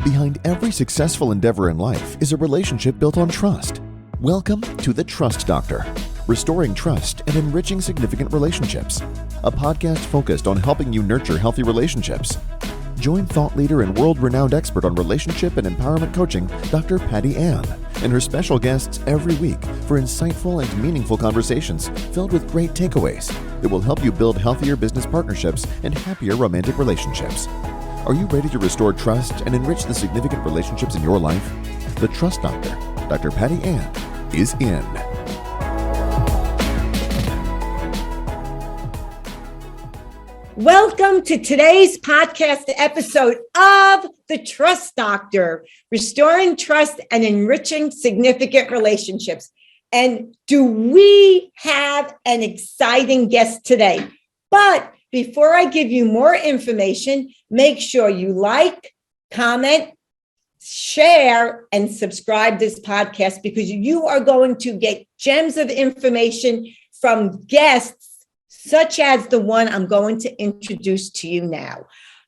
Behind every successful endeavor in life is a relationship built on trust. Welcome to The Trust Doctor, restoring trust and enriching significant relationships. A podcast focused on helping you nurture healthy relationships. Join thought leader and world-renowned expert on relationship and empowerment coaching, Dr. Patty Ann, and her special guests every week for insightful and meaningful conversations filled with great takeaways that will help you build healthier business partnerships and happier romantic relationships. Are you ready to restore trust and enrich the significant relationships in your life? The Trust Doctor, Dr. Patty Ann, is in. Welcome to today's podcast episode of The Trust Doctor, restoring trust and enriching significant relationships. And do we have an exciting guest today? But before I give you more information, make sure you like, comment, share, and subscribe this podcast because you are going to get gems of information from guests such as the one I'm going to introduce to you now.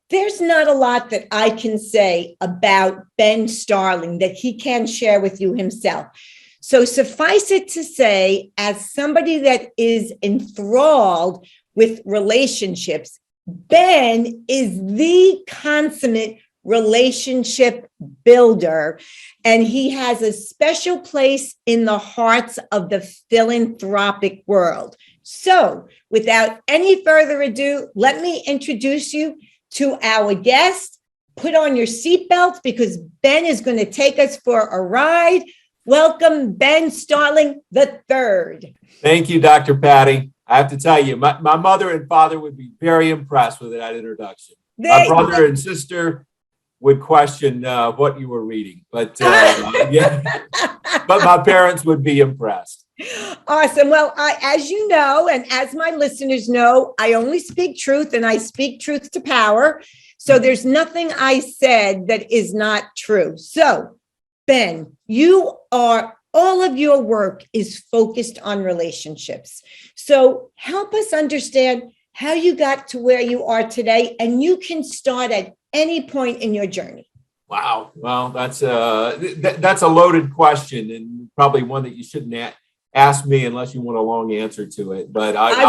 There's not a lot that I can say about Ben Starling that he can share with you himself. So suffice it to say, as somebody that is enthralled with relationships, Ben is the consummate relationship builder, and he has a special place in the hearts of the philanthropic world. So without any further ado, let me introduce you to our guest. Put on your seatbelts because Ben is going to take us for a ride. Welcome, Ben Starling III. Thank you, Dr. Patty. I have to tell you, my mother and father would be very impressed with that introduction. My brother and sister would question what you were reading, but yeah, but my parents would be impressed. Awesome. Well, as you know, and as my listeners know, I only speak truth and I speak truth to power. So there's nothing I said that is not true. So, Ben, all of your work is focused on relationships. So help us understand how you got to where you are today, and you can start at any point in your journey. Wow. Well, that's a loaded question, and probably one that you shouldn't ask me unless you want a long answer to it. But I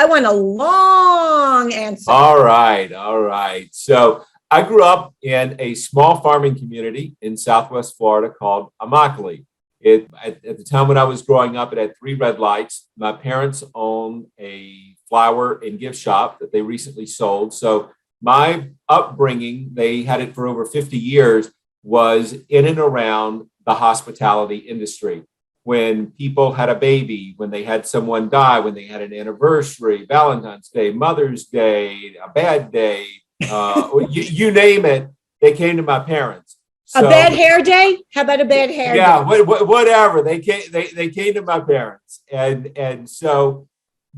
want a long answer. All right. So I grew up in a small farming community in Southwest Florida called Immokalee. At the time when I was growing up, it had 3 red lights. My parents owned a flower and gift shop that they recently sold. So my upbringing, they had it for over 50 years, was in and around the hospitality industry. When people had a baby, when they had someone die, when they had an anniversary, Valentine's Day, Mother's Day, a bad day, you name it, they came to my parents. So, a bad hair day? How about a bad hair day? Yeah, whatever. They came to my parents. And so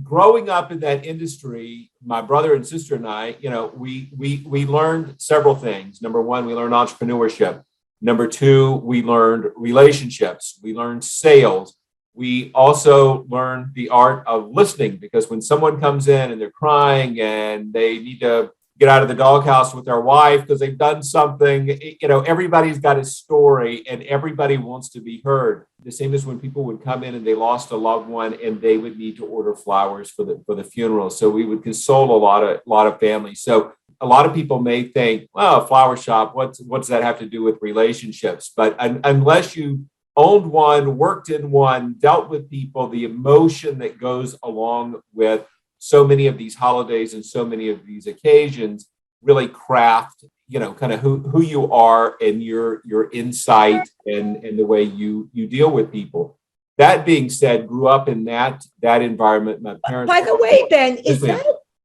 growing up in that industry, my brother and sister and I, we learned several things. Number one, we learned entrepreneurship. Number 2, we learned relationships. We learned sales. We also learned the art of listening, because when someone comes in and they're crying and they need to get out of the doghouse with their wife because they've done something, everybody's got a story and everybody wants to be heard. The same as when people would come in and they lost a loved one and they would need to order flowers for the funeral. So we would console a lot of families. So a lot of people may think, well, a flower shop, what's that have to do with relationships? But unless you owned one, worked in one, dealt with people, the emotion that goes along with so many of these holidays and so many of these occasions really craft, kind of who you are and your insight and the way you deal with people. That being said, grew up in that environment. My parents. By the way, Ben,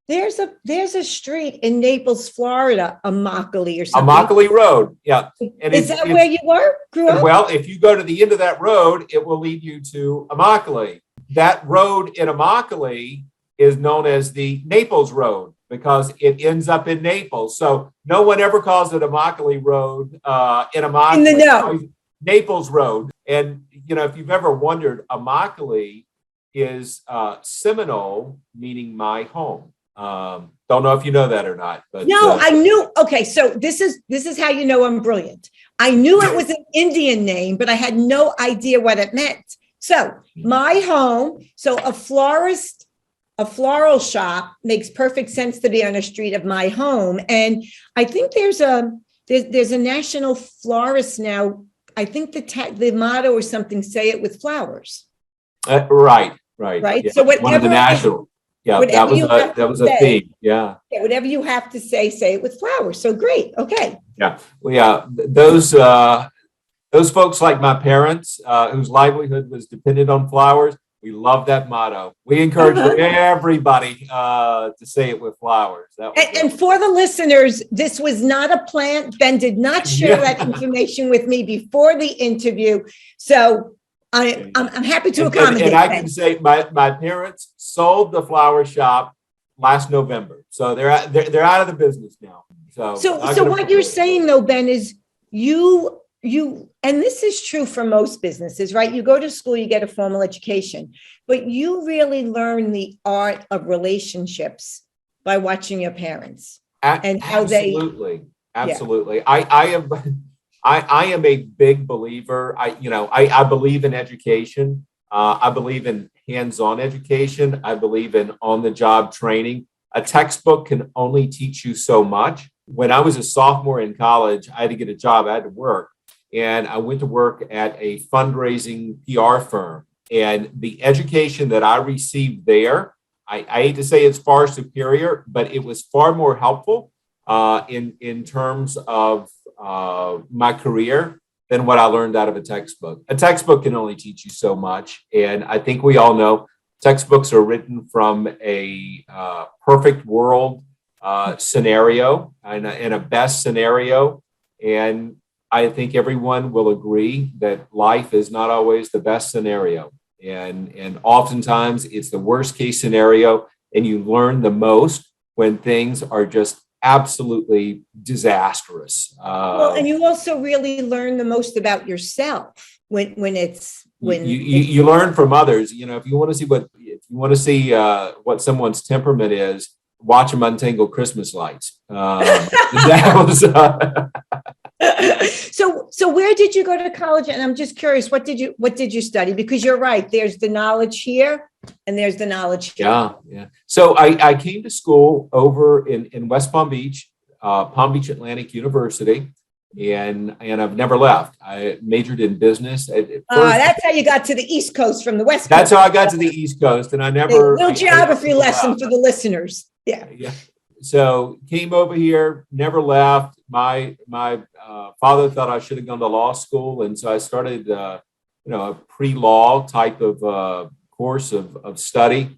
there's a street in Naples, Florida, Immokalee or something. Immokalee Road, yeah. And is that where you grew up? Well, if you go to the end of that road, it will lead you to Immokalee. That road in Immokalee is known as the Naples Road because it ends up in Naples. So no one ever calls it Immokalee Road in Immokalee. In the know. Naples Road. And, if you've ever wondered, Immokalee is Seminole, meaning my home. Don't know if you know that or not, but No, I knew. Okay, so this is how you know I'm brilliant. I knew it was an Indian name, but I had no idea what it meant. So my home, so a floral shop makes perfect sense to be on a street of my home. And I think there's a national florist now. I think the motto or something, say it with flowers. Right. Right. Yeah. So One of the national. Yeah, that was a theme. Yeah. Whatever you have to say it with flowers. So great. Okay. Yeah. Well, yeah. Those folks like my parents, whose livelihood was dependent on flowers, we love that motto. We encourage everybody to say it with flowers. And for the listeners, this was not a plant. Ben did not share that information with me before the interview. So I'm happy to accommodate. And I can say my parents sold the flower shop last November, so they're out of the business now. So what you're saying though, Ben, is you, and this is true for most businesses, right? You go to school, you get a formal education, but you really learn the art of relationships by watching your parents and how absolutely. I am a big believer. I believe in education. I believe in hands-on education. I believe in on-the-job training. A textbook can only teach you so much. When I was a sophomore in college, I had to get a job. I had to work. And I went to work at a fundraising PR firm. And the education that I received there, I hate to say it's far superior, but it was far more helpful in terms of my career than what I learned out of a textbook. A textbook can only teach you so much. And I think we all know textbooks are written from a perfect world scenario and a best scenario. And I think everyone will agree that life is not always the best scenario. And oftentimes it's the worst case scenario. And you learn the most when things are just absolutely disastrous. And you also really learn the most about yourself when you learn from others. If you want to see what someone's temperament is, watch them untangle Christmas lights. That was. So where did you go to college? And I'm just curious, what did you study? Because you're right, there's the knowledge here and there's the knowledge here. Yeah. So I came to school over in West Palm Beach Atlantic University, and I've never left. I majored in business. That's how you got to the East Coast from the West Coast. That's how I got to the East Coast, and I never. A little geography lesson for the listeners. Yeah. So came over here, never left. My father thought I should have gone to law school, and so I started, a pre-law type of course of study.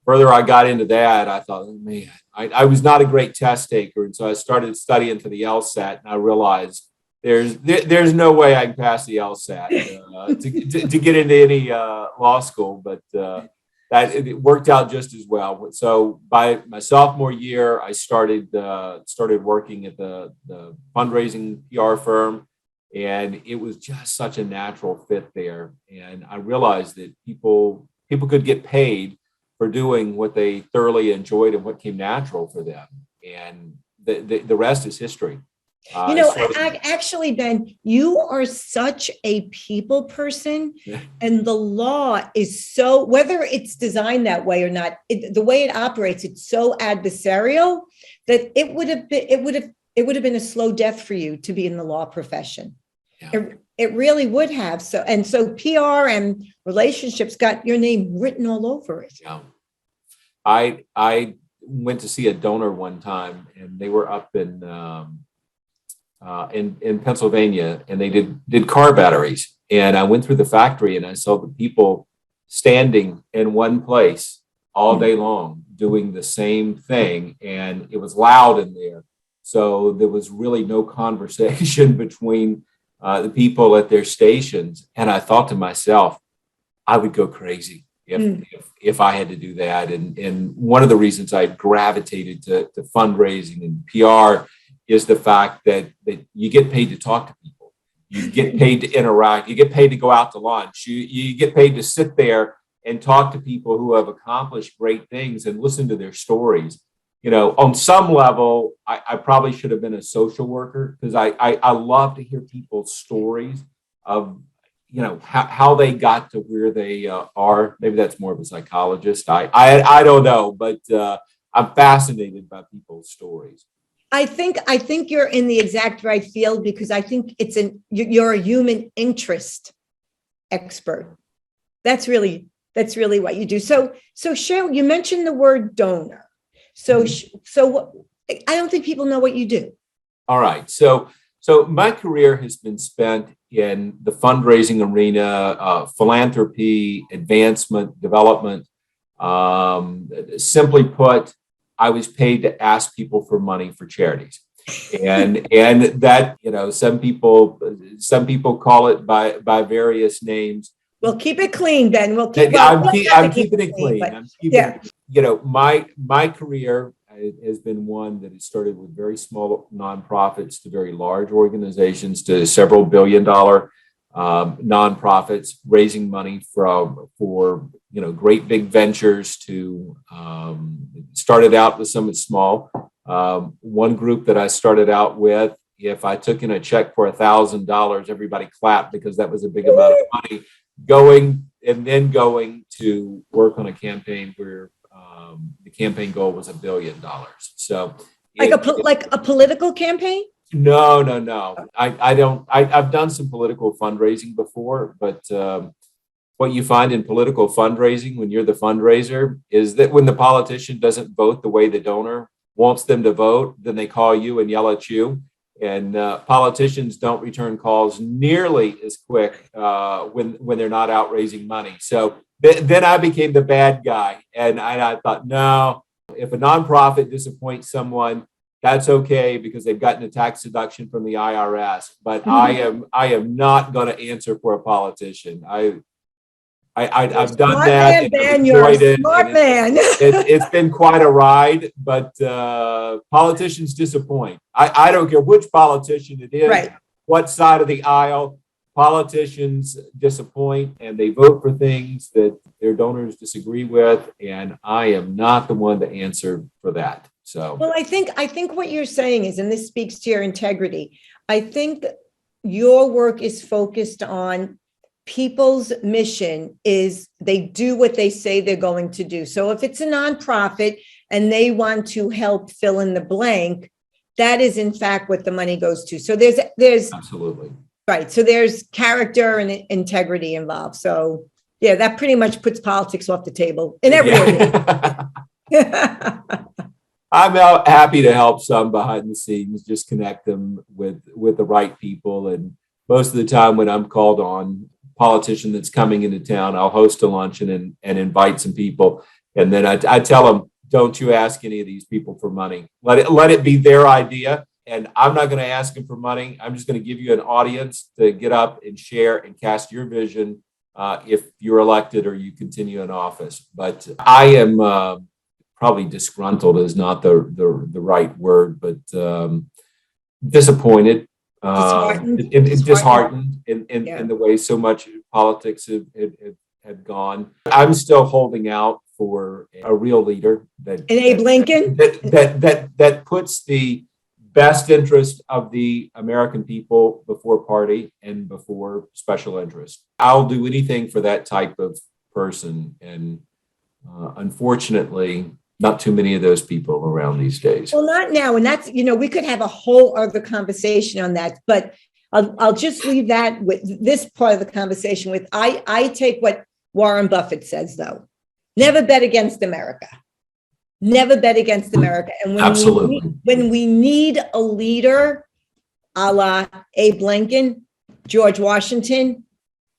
Further I got into that, I thought, man, I was not a great test taker, and so I started studying for the LSAT, and I realized there's no way I can pass the LSAT to get into any law school, but. That it worked out just as well. So by my sophomore year, I started working at the fundraising PR firm, and it was just such a natural fit there. And I realized that people could get paid for doing what they thoroughly enjoyed and what came natural for them. And the rest is history. Actually, Ben, you are such a people person, and the law is so, whether it's designed that way or not, the way it operates, it's so adversarial that it would have been a slow death for you to be in the law profession. Yeah. It really would have. So PR and relationships got your name written all over it. Yeah. I went to see a donor one time, and they were up in Pennsylvania, and they did car batteries. And I went through the factory, and I saw the people standing in one place all day long doing the same thing, and it was loud in there. So there was really no conversation between the people at their stations. And I thought to myself, I would go crazy if I had to do that. And one of the reasons I gravitated to fundraising and PR is the fact that you get paid to talk to people. You get paid to interact. You get paid to go out to lunch. You get paid to sit there and talk to people who have accomplished great things and listen to their stories. On some level, I probably should have been a social worker, because I love to hear people's stories of, how they got to where they are. Maybe that's more of a psychologist. I don't know, but I'm fascinated by people's stories. I think you're in the exact right field, because I think you're a human interest expert. That's really what you do. So Cheryl, you mentioned the word donor. So I don't think people know what you do. All right. So my career has been spent in the fundraising arena, philanthropy, advancement, development. Simply put, I was paid to ask people for money for charities. And that, some people call it by various names. We'll keep it clean, Ben. I'm keeping it clean. But My career has been one that has started with very small nonprofits to very large organizations to several $billion-dollar nonprofits, raising money for great big ventures. To started out with something small. One group that I started out with, if I took in a check for $1,000, everybody clapped, because that was a big amount of money. Going to work on a campaign where the campaign goal was $1 billion. So like a political campaign? No. I don't. I've done some political fundraising before, but what you find in political fundraising when you're the fundraiser is that when the politician doesn't vote the way the donor wants them to vote, then they call you and yell at you. And politicians don't return calls nearly as quick when they're not out raising money. So then I became the bad guy, and I thought, no, if a nonprofit disappoints someone, that's okay, because they've gotten a tax deduction from the IRS. But I am not going to answer for a politician. I've done that. Man, you're a smart man. It's been quite a ride, but politicians disappoint. I don't care which politician it is, right, what side of the aisle. Politicians disappoint, and they vote for things that their donors disagree with, and I am not the one to answer for that. So, well, I think what you're saying is, and this speaks to your integrity, I think your work is focused on people's mission is they do what they say they're going to do. So if it's a nonprofit and they want to help fill in the blank, that is in fact what the money goes to. So there's absolutely right. So there's character and integrity involved. So yeah, that pretty much puts politics off the table in every area. I'm happy to help some behind the scenes, just connect them with the right people. And most of the time when I'm called on politician that's coming into town, I'll host a luncheon and invite some people. And then I tell them, don't you ask any of these people for money. Let it be their idea. And I'm not going to ask them for money. I'm just going to give you an audience to get up and share and cast your vision if you're elected or you continue in office. But I am probably disgruntled is not the right word, but disappointed. Disheartened in the way so much politics have gone. I'm still holding out for a real leader that Abe Lincoln that puts the best interest of the American people before party and before special interest. I'll do anything for that type of person, and unfortunately, not too many of those people around these days. Well, not now. And that's, we could have a whole other conversation on that, but I'll just leave that with this part of the conversation with, I take what Warren Buffett says, though. Never bet against America. Never bet against America. And when we need a leader, a la Abe Lincoln, George Washington,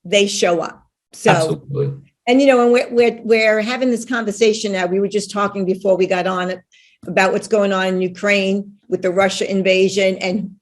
they show up. So, absolutely. And, and we're having this conversation now. We were just talking before we got on about what's going on in Ukraine with the Russia invasion. And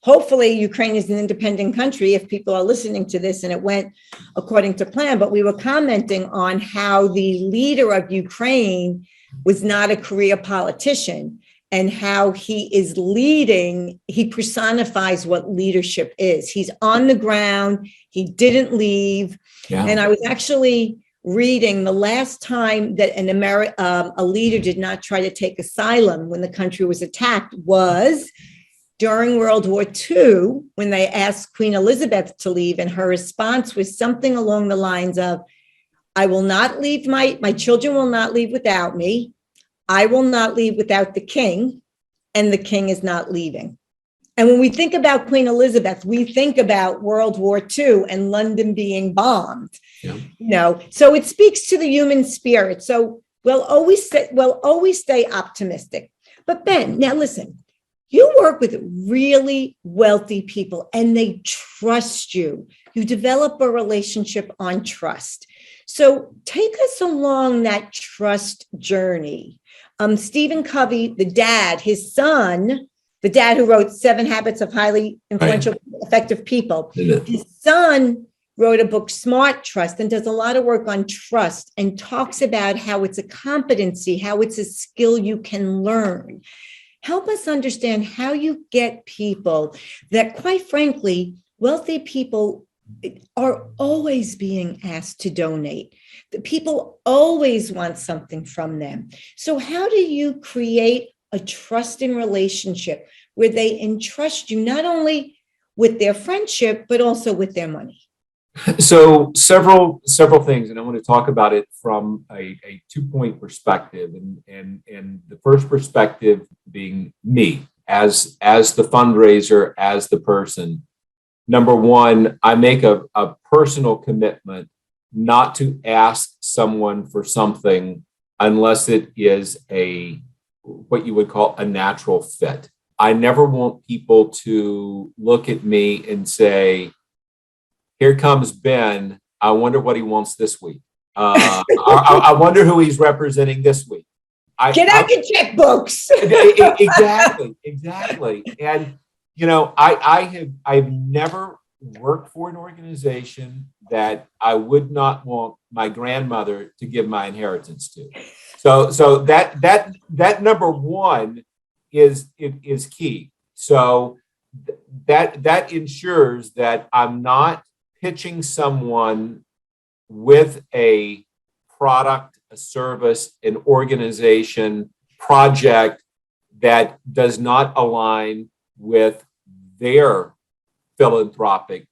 hopefully Ukraine is an independent country if people are listening to this and it went according to plan. But we were commenting on how the leader of Ukraine was not a career politician, and how he is leading. He personifies what leadership is. He's on the ground. He didn't leave. Yeah. And I was actually reading the last time that a leader did not try to take asylum when the country was attacked was during World War II, when they asked Queen Elizabeth to leave, and her response was something along the lines of, I will not leave, my children will not leave without me. I will not leave without the king, and the king is not leaving. And when we think about Queen Elizabeth, we think about World War II and London being bombed. Yeah. So it speaks to the human spirit. So we'll always stay optimistic. But Ben, now listen, you work with really wealthy people and they trust you. You develop a relationship on trust. So take us along that trust journey. Stephen Covey, the dad, his son, the dad who wrote 7 Habits of Highly Influential, Effective People, his son wrote a book, Smart Trust, and does a lot of work on trust and talks about how it's a competency, how it's a skill you can learn. Help us understand how you get people that, quite frankly, wealthy people are always being asked to donate. The people always want something from them. So how do you create a trusting relationship where they entrust you not only with their friendship, but also with their money? So several things, and I want to talk about it from a 2-point perspective. And the first perspective being me as the fundraiser, as the person. Number one, I make a personal commitment not to ask someone for something unless it is what you would call a natural fit. I never want people to look at me and say, here comes Ben. I wonder what he wants this week. I wonder who he's representing this week. Get out your checkbooks. Exactly. And, I've never worked for an organization that I would not want my grandmother to give my inheritance to. So that number one is key. So that ensures that I'm not pitching someone with a product, a service, an organization, project that does not align with their philanthropic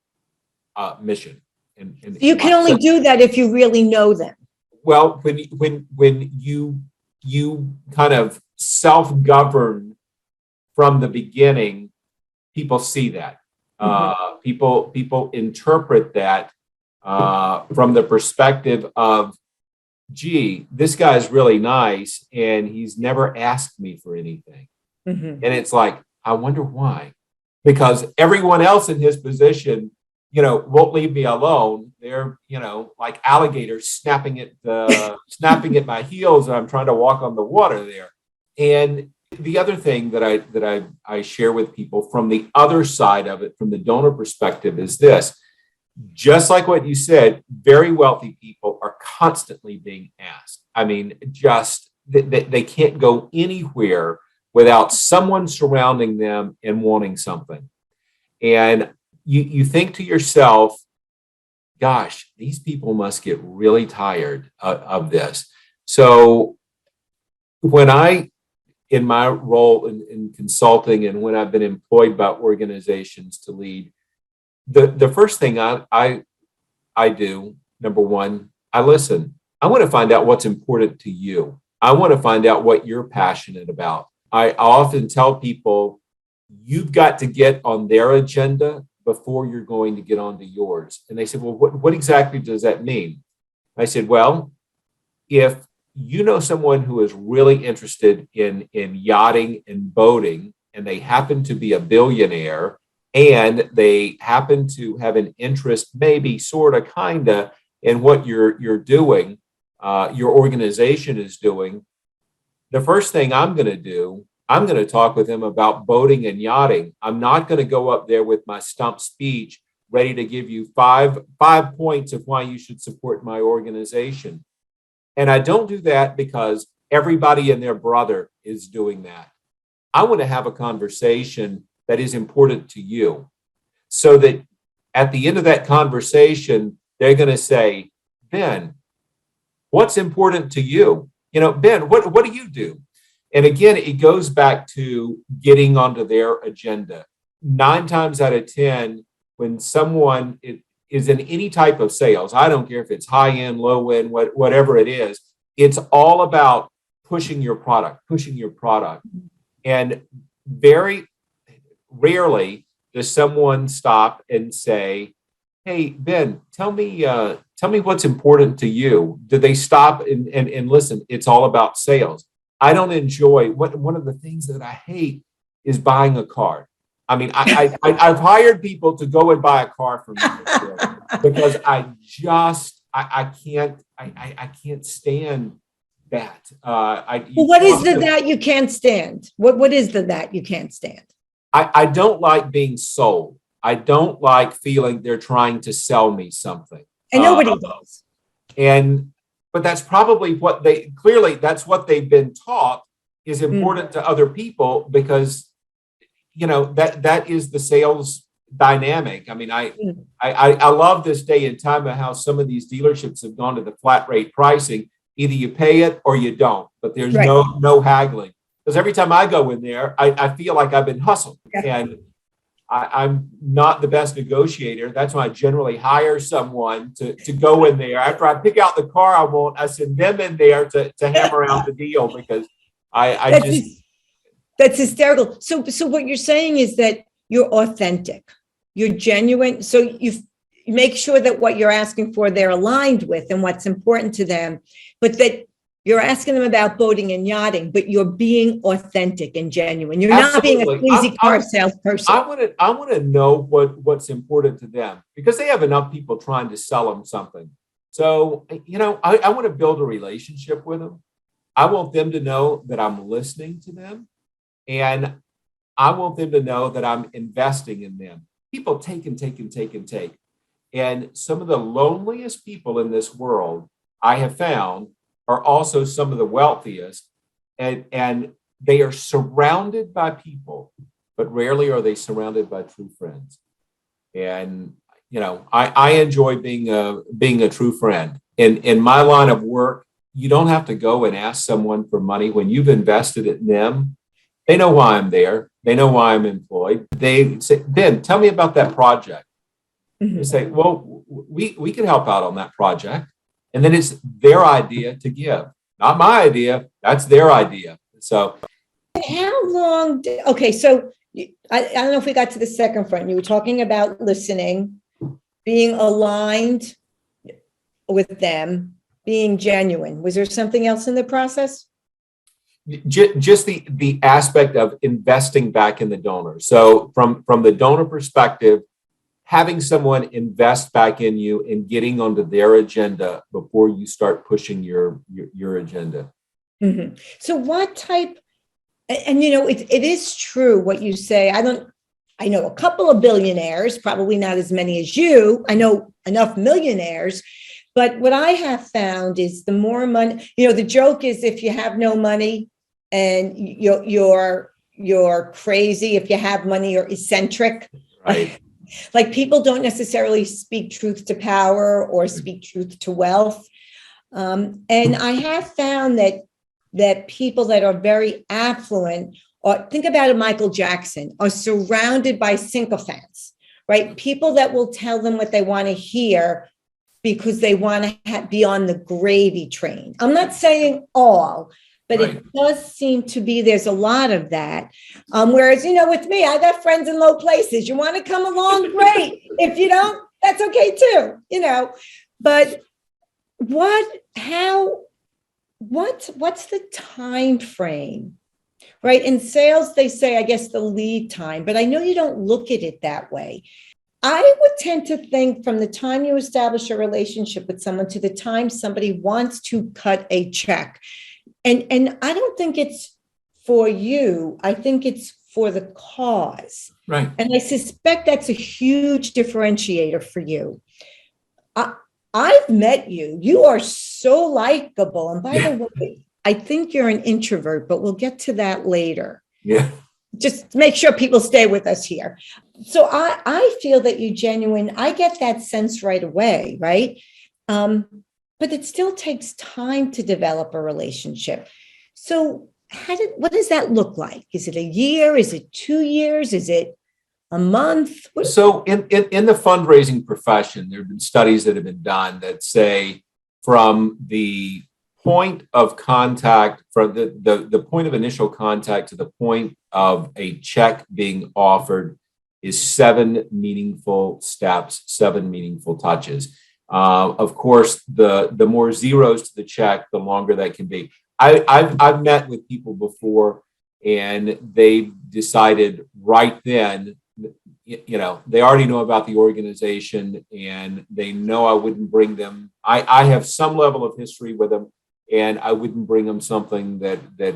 mission. And you can only do that if you really know them. Well, when you kind of self-govern from the beginning, people see that. People interpret that from the perspective of, gee, this guy's really nice and he's never asked me for anything. And it's like, I wonder why. Because everyone else in his position, won't leave me alone. They're, like alligators snapping at my heels, and I'm trying to walk on the water there. And the other thing that I share with people from the other side of it, from the donor perspective, is this. Just like what you said, very wealthy people are constantly being asked. I mean, just they can't go anywhere without someone surrounding them and wanting something. And you think to yourself, gosh, these people must get really tired of this. So when in my role in consulting and when I've been employed by organizations to lead, the first thing I do, number one, I listen. I want to find out what's important to you. I want to find out what you're passionate about. I often tell people, you've got to get on their agenda before you're going to get onto yours. And they said, well, what exactly does that mean? I said, well, if you know someone who is really interested in yachting and boating, and they happen to be a billionaire, and they happen to have an interest, maybe sort of, kind of, in what you're doing, your organization is doing, the first thing I'm going to do, I'm going to talk with him about boating and yachting. I'm not going to go up there with my stump speech ready to give you five points of why you should support my organization. And I don't do that because everybody and their brother is doing that. I want to have a conversation that is important to you, so that at the end of that conversation, they're going to say, Ben, what's important to you? Ben, what do you do? And again, it goes back to getting onto their agenda. 9 times out of 10, when someone is in any type of sales, I don't care if it's high end, low end, whatever it is, it's all about pushing your product. And very rarely does someone stop and say, hey, Ben, tell me what's important to you. Do they stop and listen? It's all about sales. I don't enjoy one of the things that I hate is buying a car. I mean, I've hired people to go and buy a car for me because I can't stand that. What is that you can't stand? What is that you can't stand? I don't like being sold. I don't like feeling they're trying to sell me something. And nobody does. But that's probably that's what they've been taught is important to other people because, that is the sales dynamic. I mean, I love this day and time of how some of these dealerships have gone to the flat rate pricing. Either you pay it or you don't, but there's no haggling. Because every time I go in there, I feel like I've been hustled. Yeah. And I'm not the best negotiator. That's why I generally hire someone to go in there. After I pick out the car I want, I send them in there to hammer out the deal because that's hysterical. So what you're saying is that you're authentic, you're genuine. So you make sure that what you're asking for, they're aligned with and what's important to them, but that you're asking them about boating and yachting, but you're being authentic and genuine. You're Absolutely. not being a sleazy car salesperson. I want to know what's important to them because they have enough people trying to sell them something. So, I want to build a relationship with them. I want them to know that I'm listening to them. And I want them to know that I'm investing in them. People take and take and take and take. And some of the loneliest people in this world, I have found, are also some of the wealthiest. And they are surrounded by people, but rarely are they surrounded by true friends. And, I enjoy being a true friend. In my line of work, you don't have to go and ask someone for money. When you've invested in them, they know why I'm there. They know why I'm employed. They say, Ben, tell me about that project. Mm-hmm. They say, well, we can help out on that project. And then it's their idea to give. Not my idea. That's their idea. So how long? So I don't know if we got to the second front. You were talking about listening, being aligned with them, being genuine. Was there something else in the process? Just the aspect of investing back in the donor. So from the donor perspective, having someone invest back in you and getting onto their agenda before you start pushing your agenda. Mm-hmm. So what type, and it is true what you say. I know a couple of billionaires, probably not as many as you. I know enough millionaires. But what I have found is the more money, the joke is if you have no money, and you're crazy. If you have money, you're eccentric. Right. Like people don't necessarily speak truth to power or speak truth to wealth. And I have found that people that are very affluent, or think about it, Michael Jackson, are surrounded by sycophants, right? People that will tell them what they want to hear because they want to be on the gravy train. I'm not saying all, but right. It does seem to be, there's a lot of that. Whereas, with me, I got friends in low places. You want to come along? Great. If you don't, that's okay too, But what's the time frame, right? In sales, they say, I guess, the lead time, but I know you don't look at it that way. I would tend to think from the time you establish a relationship with someone to the time somebody wants to cut a check. And I don't think it's for you. I think it's for the cause. Right. And I suspect that's a huge differentiator for you. I've met you. You are so likable. And by the way, I think you're an introvert, but we'll get to that later. Yeah. Just make sure people stay with us here. So I feel that you're genuine. I get that sense right away, right? but it still takes time to develop a relationship. So what does that look like? Is it a year? Is it 2 years? Is it a month? So in the fundraising profession, there have been studies that have been done that say from the point of contact, from the point of initial contact to the point of a check being offered is 7 meaningful steps, 7 meaningful touches. Of course, the more zeros to the check, the longer that can be. I've met with people before, and they've decided right then, they already know about the organization, and they know I wouldn't bring them. I have some level of history with them, and I wouldn't bring them something that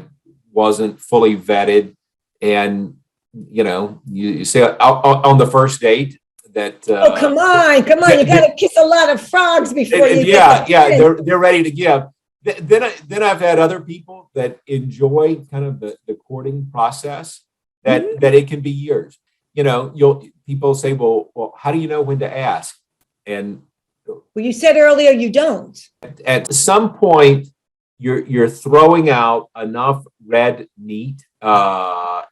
wasn't fully vetted. And you say on the first date that come on, you got to kiss a lot of frogs before you they're ready to give. Then I've had other people that enjoy kind of the courting process, that it can be years. People say, well, how do you know when to ask? And you said earlier you don't. At some point, you're throwing out enough red meat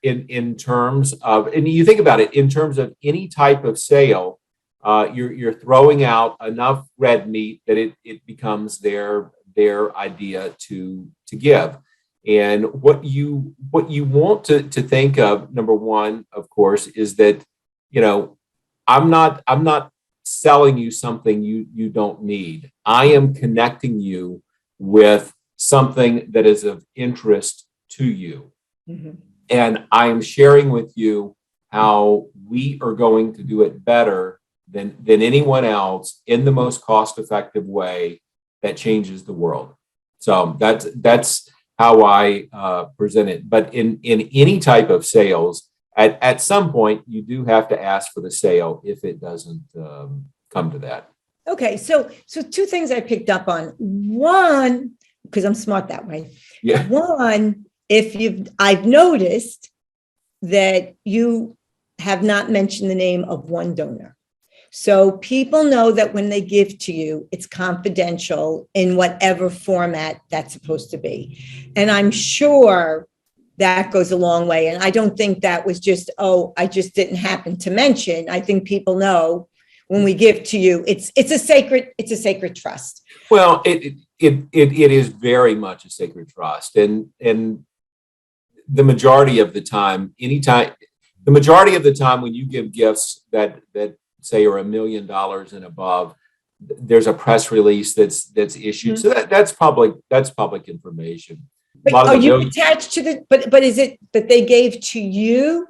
in terms of, and you think about it in terms of any type of sale, you're throwing out enough red meat that it becomes their idea to give. And what you want to think of, number one, of course, is that I'm not selling you something you don't need. I am connecting you with something that is of interest to you. Mm-hmm. And I am sharing with you how we are going to do it better than anyone else in the most cost-effective way that changes the world. So that's how I present it. But in any type of sales, at some point, you do have to ask for the sale if it doesn't come to that. Okay, so 2 things I picked up on. One, because I'm smart that way. Yeah. One, I've noticed that you have not mentioned the name of one donor. So people know that when they give to you, it's confidential in whatever format that's supposed to be. And I'm sure that goes a long way. And I don't think that was just, I just didn't happen to mention. I think people know when we give to you, it's a sacred trust. Well, it is very much a sacred trust. And the majority of the time when you give gifts that say are $1 million and above, there's a press release that's issued. Mm-hmm. So that's public information. But are you attached to but is it that they gave to you?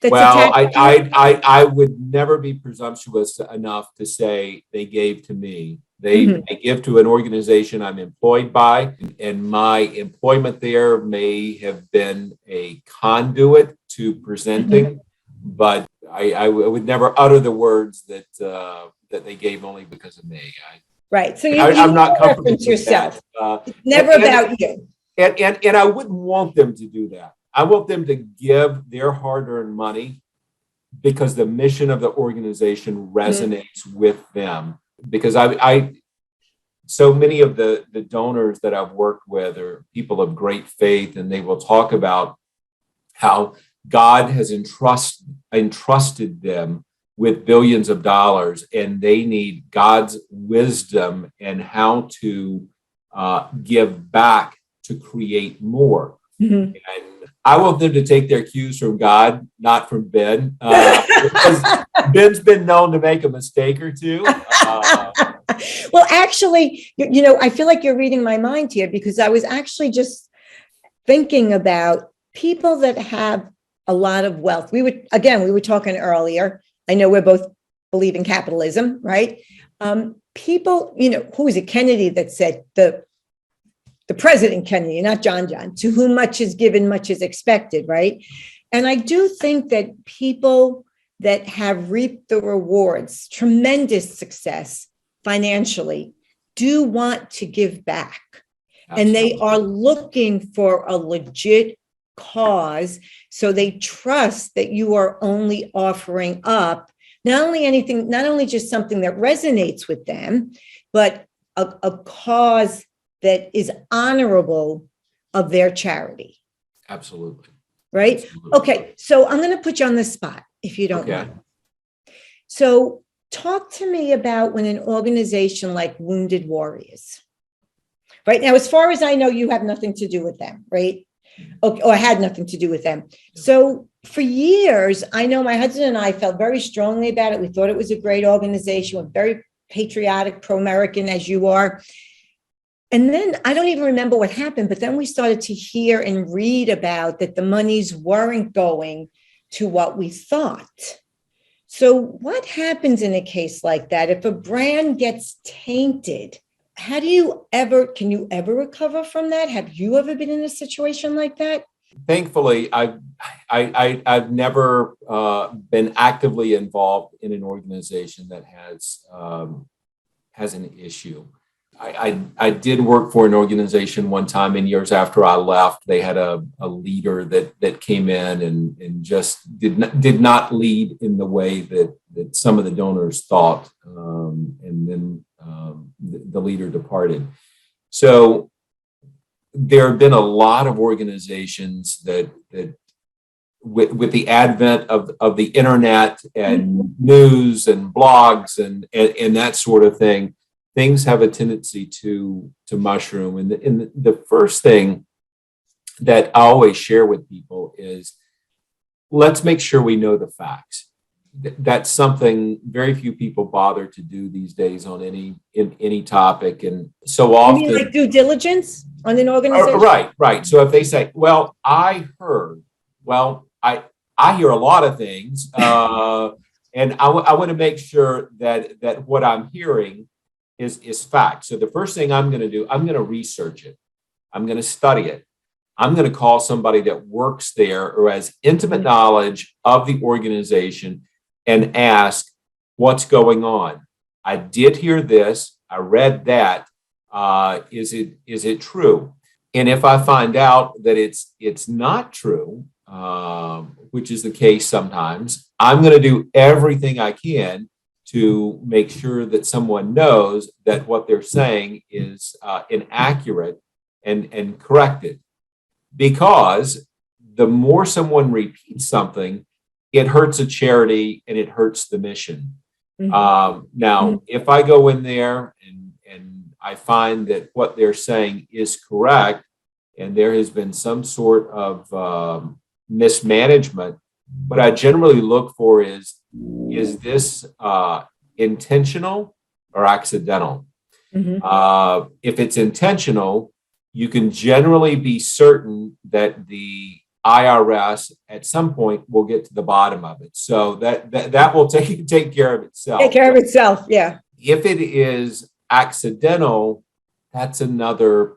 Well, I would never be presumptuous enough to say they gave to me. They give to an organization I'm employed by, and my employment there may have been a conduit to presenting, but I would never utter the words that they gave only because of me. Right. So I'm not comfortable with yourself. It's never about you. And I wouldn't want them to do that. I want them to give their hard-earned money because the mission of the organization resonates with them. Because so many of the donors that I've worked with are people of great faith, and they will talk about how God has entrusted them with billions of dollars, and they need God's wisdom and how to give back to create more. Mm-hmm. And I want them to take their cues from God, not from Ben, because Ben's been known to make a mistake or two. Well, actually, I feel like you're reading my mind here, because I was actually just thinking about people that have a lot of wealth. We were talking earlier. I know we're both believe in capitalism, right? People, who is it? Kennedy that said the President Kennedy, not John, to whom much is given, much is expected, right? And I do think that people that have reaped the rewards, tremendous success financially, do want to give back. Absolutely. And they are looking for a legit cause. So they trust that you are only offering up not only just something that resonates with them, but a cause that is honorable of their charity. Absolutely. Right? Absolutely. Okay. So I'm going to put you on the spot if you don't mind. So talk to me about when an organization like Wounded Warriors, right? Now, as far as I know, you have nothing to do with them, right? Okay, or had nothing to do with them. So for years, I know my husband and I felt very strongly about it. We thought it was a great organization, we're very patriotic, pro-American as you are. And then I don't even remember what happened, but then we started to hear and read about that the monies weren't going to what we thought. So what happens in a case like that? If a brand gets tainted, can you ever recover from that? Have you ever been in a situation like that? Thankfully, I've never been actively involved in an organization that has an issue. I did work for an organization one time, and years after I left, they had a leader that came in and just did not lead in the way that some of the donors thought, and then the leader departed. So there have been a lot of organizations that with the advent of the internet and news and blogs and that sort of thing, things have a tendency to mushroom. And the first thing that I always share with people is, let's make sure we know the facts. That's something very few people bother to do these days on any topic. And so often, you mean like due diligence on an organization? Right. So if they say, well, I heard, well, I hear a lot of things, and I want to make sure that what I'm hearing is fact. So the first thing I'm going to do, I'm going to research it. I'm going to study it. I'm going to call somebody that works there or has intimate knowledge of the organization and ask, what's going on? I did hear this. I read that. Is it true? And if I find out that it's not true, which is the case sometimes, I'm going to do everything I can to make sure that someone knows that what they're saying is inaccurate and corrected. Because the more someone repeats something, it hurts a charity and it hurts the mission. Now, if I go in there and I find that what they're saying is correct, and there has been some sort of mismanagement, what I generally look for is this intentional or accidental? If it's intentional, you can generally be certain that the IRS at some point will get to the bottom of it. So that will take care of itself. Take care of itself, yeah. If it is accidental, that's another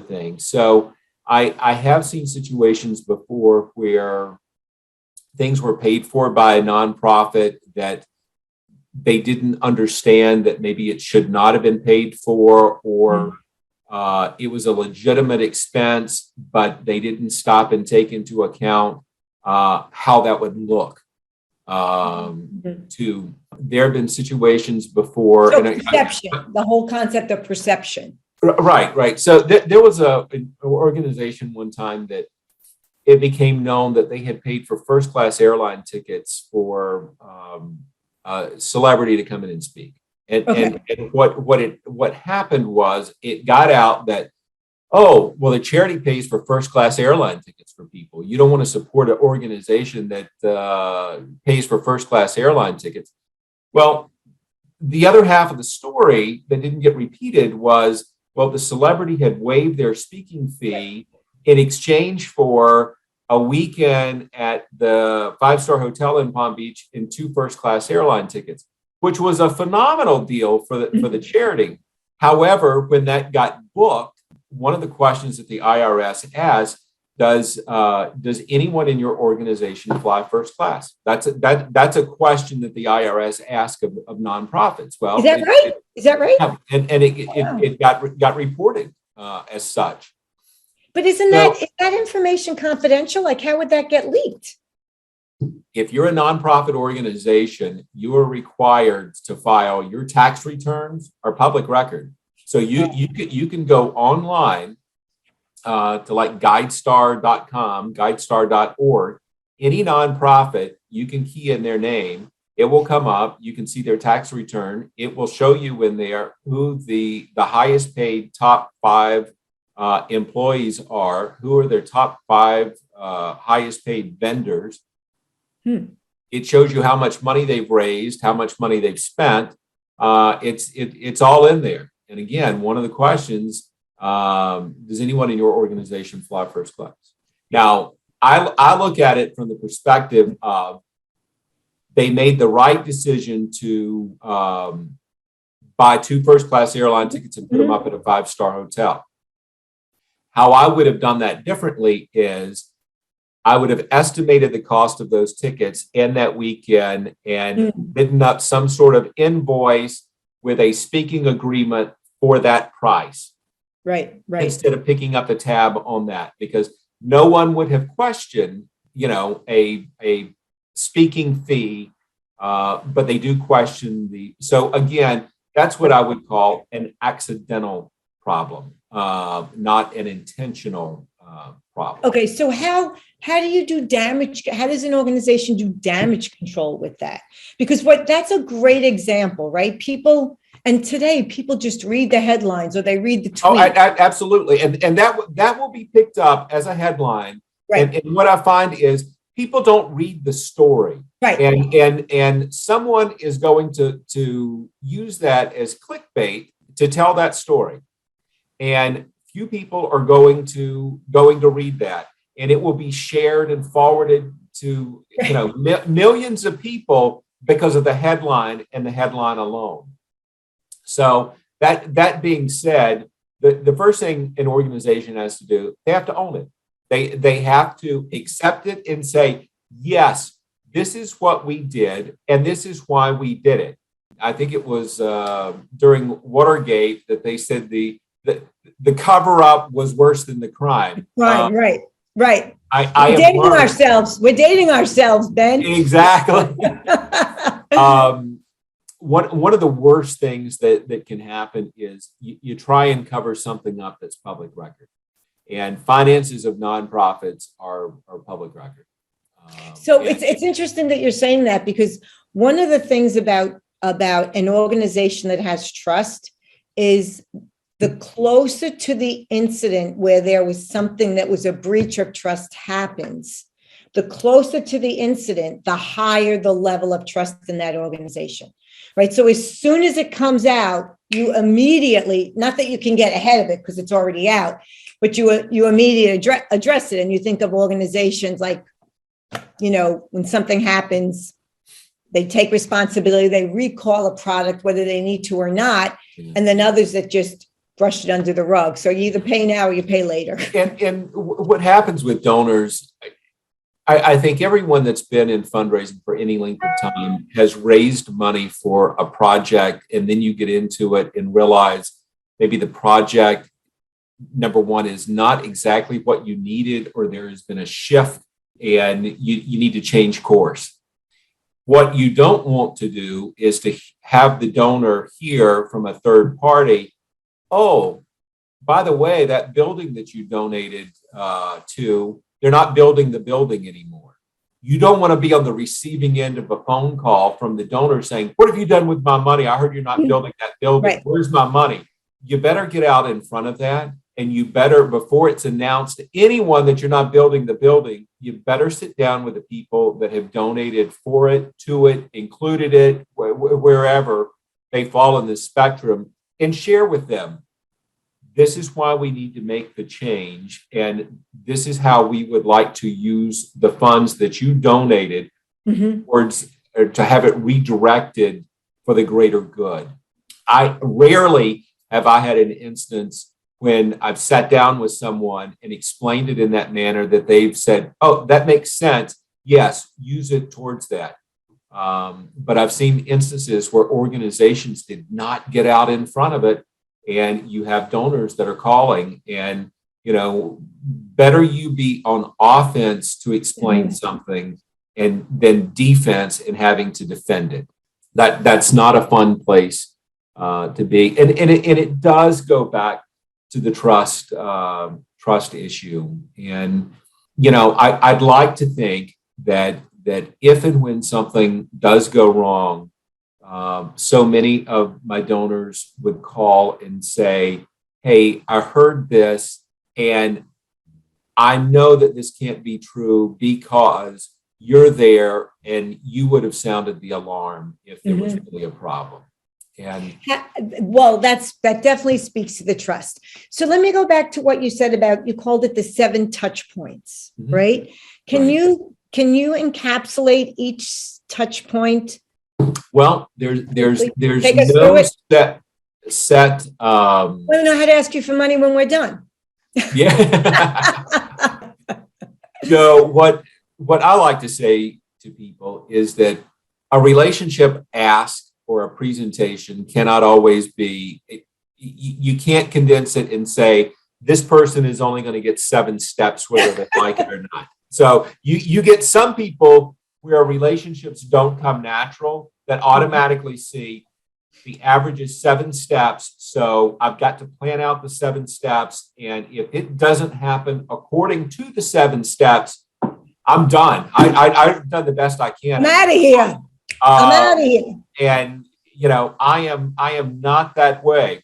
thing. So I have seen situations before where things were paid for by a nonprofit that they didn't understand that maybe it should not have been paid for, or it was a legitimate expense, but they didn't stop and take into account how that would look. There have been situations before. So perception, the whole concept of perception. Right. So there was an organization one time that it became known that they had paid for first-class airline tickets for a celebrity to come in and speak. And what happened was it got out that, oh, well, the charity pays for first-class airline tickets for people. You don't want to support an organization that pays for first-class airline tickets. Well, the other half of the story that didn't get repeated was, well, the celebrity had waived their speaking fee in exchange for a weekend at the five-star hotel in Palm Beach and 2 first-class airline tickets, which was a phenomenal deal for the charity. However, when that got booked, one of the questions that the IRS asked, does anyone in your organization fly first class? That's a question that the IRS asks of nonprofits. Well, is that right? Is that right? Yeah, and it got reported as such. But is that information confidential? Like, how would that get leaked? if you're a nonprofit organization, you are required to file your tax returns are public record. So you can go online to like guidestar.com, guidestar.org. Any nonprofit, you can key in their name. It will come up. You can see their tax return. It will show you in there who the highest paid top 5 employees are, who are their top 5 highest paid vendors. It shows you how much money they've raised, how much money they've spent. It's all in there. And again, one of the questions, does anyone in your organization fly first class? Now, I look at it from the perspective of they made the right decision to buy 2 first-class airline tickets and put them up at a 5-star hotel. How I would have done that differently is I would have estimated the cost of those tickets in that weekend and written up some sort of invoice with a speaking agreement for that price. Right. Instead of picking up the tab on that, because no one would have questioned, a speaking fee, but they do question so again, that's what I would call an accidental problem, not an intentional problem. Okay, so how do you do damage? How does an organization do damage control with that? Because that's a great example, right? Today people just read the headlines or they read the tweet. Absolutely, and that will be picked up as a headline. Right. And what I find is people don't read the story. Right. And someone is going to use that as clickbait to tell that story. And few people are going to read that. And it will be shared and forwarded to millions of people because of the headline and the headline alone. So that being said, the first thing an organization has to do, they have to own it. They have to accept it and say, yes, this is what we did, and this is why we did it. I think it was during Watergate that they said the cover-up was worse than the crime. Right. We're dating ourselves, Ben. Exactly. One of the worst things that can happen is you try and cover something up that's public record. And finances of nonprofits are public record. It's interesting that you're saying that, because one of the things about an organization that has trust is the closer to the incident where there was something that was a breach of trust happens, the closer to the incident, the higher the level of trust in that organization, right? So as soon as it comes out, you immediately, not that you can get ahead of it because it's already out, but you immediately address it. And you think of organizations like, when something happens, they take responsibility, they recall a product, whether they need to or not. And then others that just brush it under the rug. So you either pay now or you pay later. And what happens with donors, I think everyone that's been in fundraising for any length of time has raised money for a project, and then you get into it and realize maybe the project, number one, is not exactly what you needed, or there has been a shift and you need to change course. What you don't want to do is to have the donor hear from a third party, oh, by the way, that building that you donated to, they're not building the building anymore. You don't want to be on the receiving end of a phone call from the donor saying, what have you done with my money? I heard you're not building that building. Right. Where's my money? You better get out in front of that. And you better, before it's announced to anyone that you're not building the building, you better sit down with the people that have donated for it, to it, included it, wherever they fall in the spectrum, and share with them, this is why we need to make the change. And this is how we would like to use the funds that you donated towards, or to have it redirected for the greater good. I rarely have I had an instance when I've sat down with someone and explained it in that manner that they've said, oh, that makes sense. Yes, use it towards that. But I've seen instances where organizations did not get out in front of it, and you have donors that are calling, and, better you be on offense to explain something and then defense and having to defend it. That's not a fun place to be. And it does go back to the trust issue. And, I'd like to think that if and when something does go wrong, so many of my donors would call and say, hey, I heard this, and I know that this can't be true because you're there and you would have sounded the alarm if there was really a problem. And well, that definitely speaks to the trust. So let me go back to what you said about, you called it the 7 touch points, right? Can you encapsulate each touch point? Well, there's Take us no through set. I don't know how to ask you for money when we're done. Yeah. So what I like to say to people is that a relationship ask or a presentation cannot always be, you can't condense it and say, this person is only going to get 7 steps, whether they like it or not. So you get some people where relationships don't come natural that automatically see the average is 7 steps. So I've got to plan out the 7 steps. And if it doesn't happen according to the 7 steps, I'm done. I've done the best I can. I'm out of here. I'm out of here. And, I am not that way.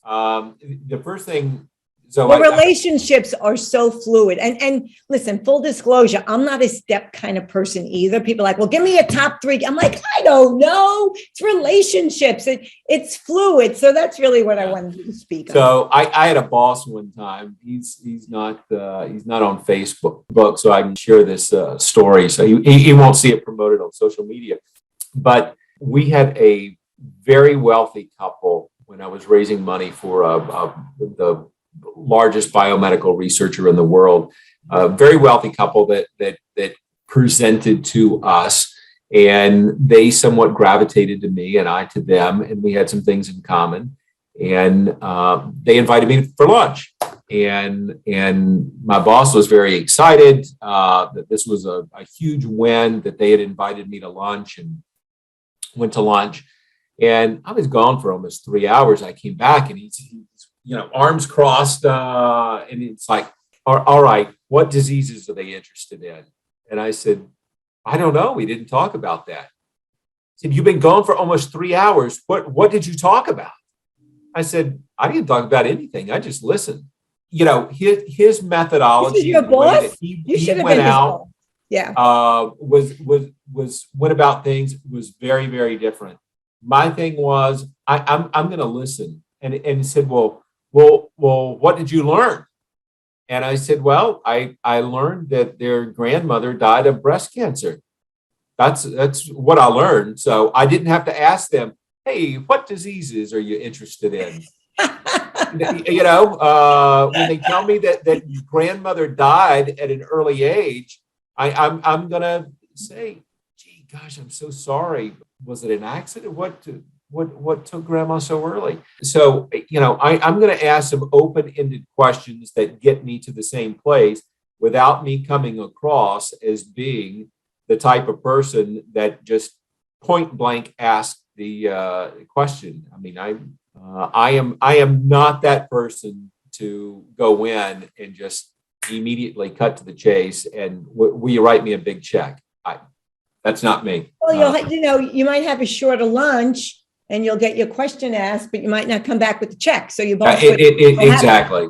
The first thing, relationships are so fluid. And listen, full disclosure, I'm not a step kind of person either. People are like, well, give me a top 3. I'm like, I don't know. It's relationships. It's fluid. So that's really what I wanted to speak on. So I had a boss one time. He's not on Facebook, so I can share this story. So he won't see it promoted on social media. But we had a very wealthy couple when I was raising money for the largest biomedical researcher in the world, a very wealthy couple that presented to us, and they somewhat gravitated to me and I to them, and we had some things in common, and they invited me for lunch, and my boss was very excited that this was a huge win, that they had invited me to lunch, and went to lunch, and I was gone for almost 3 hours. I came back and he's arms crossed, and it's like, all right, what diseases are they interested in? And I said, I don't know. We didn't talk about that. He said, you've been gone for almost 3 hours. What did you talk about? I said, I didn't talk about anything. I just listened. His methodology. This is your boss? You should have been out. Yeah. Went about things was very, very different. My thing was, I'm going to listen. And he said, well, what did you learn? And I said, well, I learned that their grandmother died of breast cancer. That's what I learned. So I didn't have to ask them, hey, what diseases are you interested in? When they tell me that your grandmother died at an early age, I'm going to say, gee, gosh, I'm so sorry. Was it an accident? What took grandma so early? So, I'm going to ask some open-ended questions that get me to the same place without me coming across as being the type of person that just point blank asks the question. I mean, I am not that person to go in and just immediately cut to the chase and will you write me a big check? That's not me. Well, you might have a shorter lunch and you'll get your question asked, but you might not come back with the check. So you both exactly.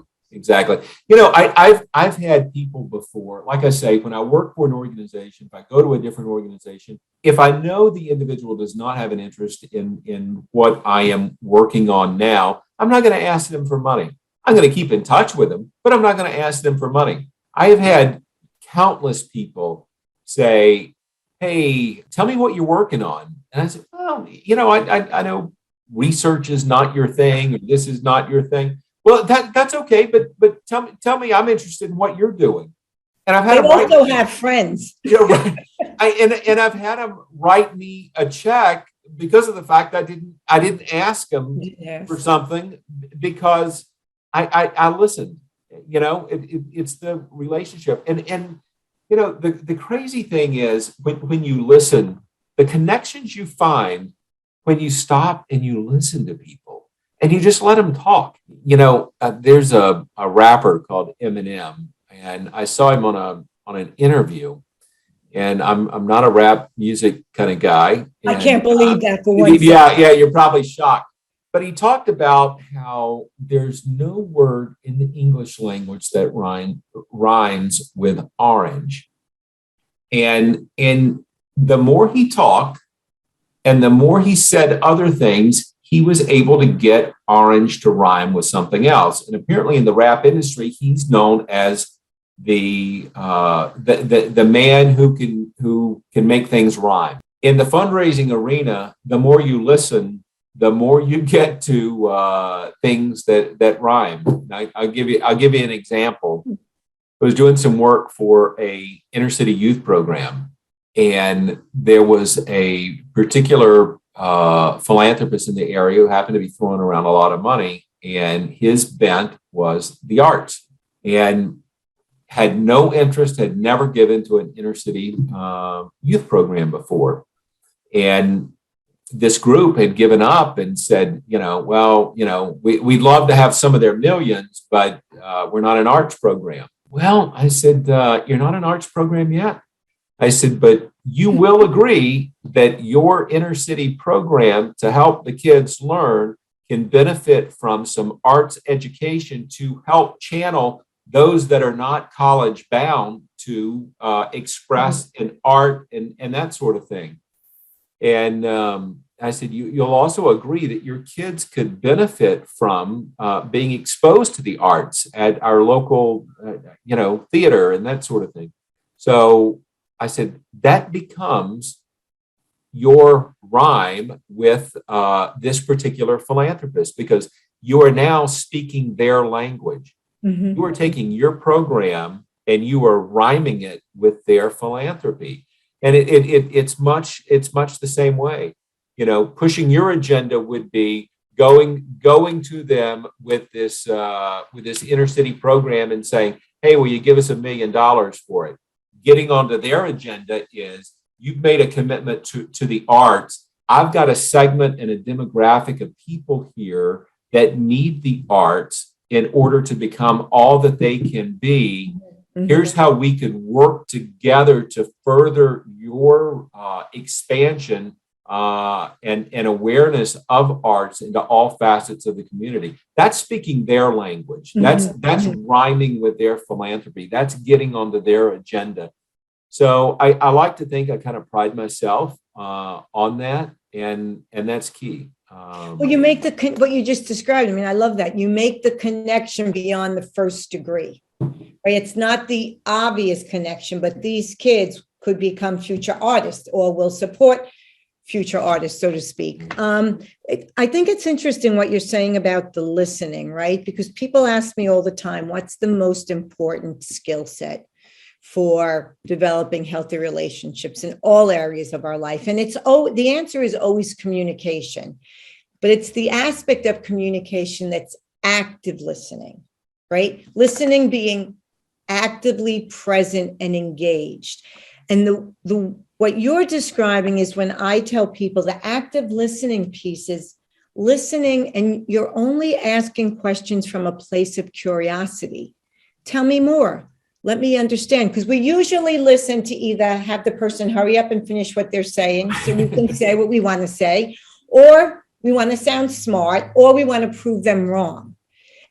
I've had people before, like I say, when I work for an organization, if I go to a different organization, if I know the individual does not have an interest in what I am working on now, I'm not going to ask them for money. I'm going to keep in touch with them, but I'm not going to ask them for money. I have had countless people say, hey, tell me what you're working on. And I said, well, I know research is not your thing, or this is not your thing. Well, that's okay, but tell me, I'm interested in what you're doing. And I've had them also have friends. Right. And I've had them write me a check because of the fact I didn't ask them for something because I listened. It's the relationship, and The crazy thing is when you listen, the connections you find when you stop and you listen to people and you just let them talk. There's a rapper called Eminem, and I saw him on an interview. And I'm not a rap music kind of guy. I And, can't believe that for one yeah, second. you're probably shocked. But he talked about how there's no word in the English language that rhymes with orange. And the more he talked and the more he said other things, he was able to get orange to rhyme with something else. And apparently in the rap industry, he's known as the man who can make things rhyme. In the fundraising arena, the more you listen, the more you get to things that rhyme. I'll give you an example. I was doing some work for a inner city youth program, and there was a particular philanthropist in the area who happened to be throwing around a lot of money, and his bent was the arts, and had no interest, had never given to an inner city youth program before. And this group had given up and said, we'd love to have some of their millions, but we're not an arts program. Well, I said, you're not an arts program yet? I said, but you will agree that your inner city program to help the kids learn can benefit from some arts education to help channel those that are not college bound to express in art and that sort of thing. And I said, you'll also agree that your kids could benefit from being exposed to the arts at our local, theater and that sort of thing. So I said, that becomes your rhyme with this particular philanthropist, because you are now speaking their language. Mm-hmm. You are taking your program and you are rhyming it with their philanthropy. And it's much the same way. Pushing your agenda would be going to them with this inner city program and saying, hey, will you give us $1 million for it? Getting onto their agenda is, you've made a commitment to the arts. I've got a segment and a demographic of people here that need the arts in order to become all that they can be. Mm-hmm. Here's how we could work together to further your expansion and awareness of arts into all facets of the community. That's speaking their language. Mm-hmm. That's rhyming with their philanthropy. That's getting onto their agenda. So I like to think I kind of pride myself on that, and that's key. Well, you make what you just described. I mean, I love that. You make the connection beyond the first degree, right? It's not the obvious connection, but these kids could become future artists or will support future artists, so to speak. I think it's interesting what you're saying about the listening, right? Because people ask me all the time, what's the most important skill set for developing healthy relationships in all areas of our life? And the answer is always communication, but it's the aspect of communication that's active listening, right? Listening, being actively present and engaged. And what you're describing is, when I tell people the active listening piece is listening, and you're only asking questions from a place of curiosity. Tell me more. Let me understand, because we usually listen to either have the person hurry up and finish what they're saying so we can say what we want to say, or we want to sound smart, or we want to prove them wrong.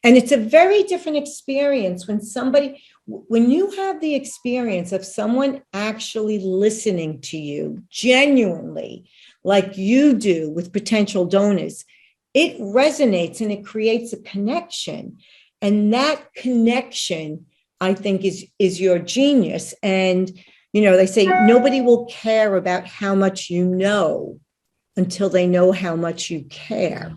And it's a very different experience when you have the experience of someone actually listening to you genuinely, like you do with potential donors. It resonates and it creates a connection. And that connection, I think, is your genius. And, they say nobody will care about how much you know until they know how much you care.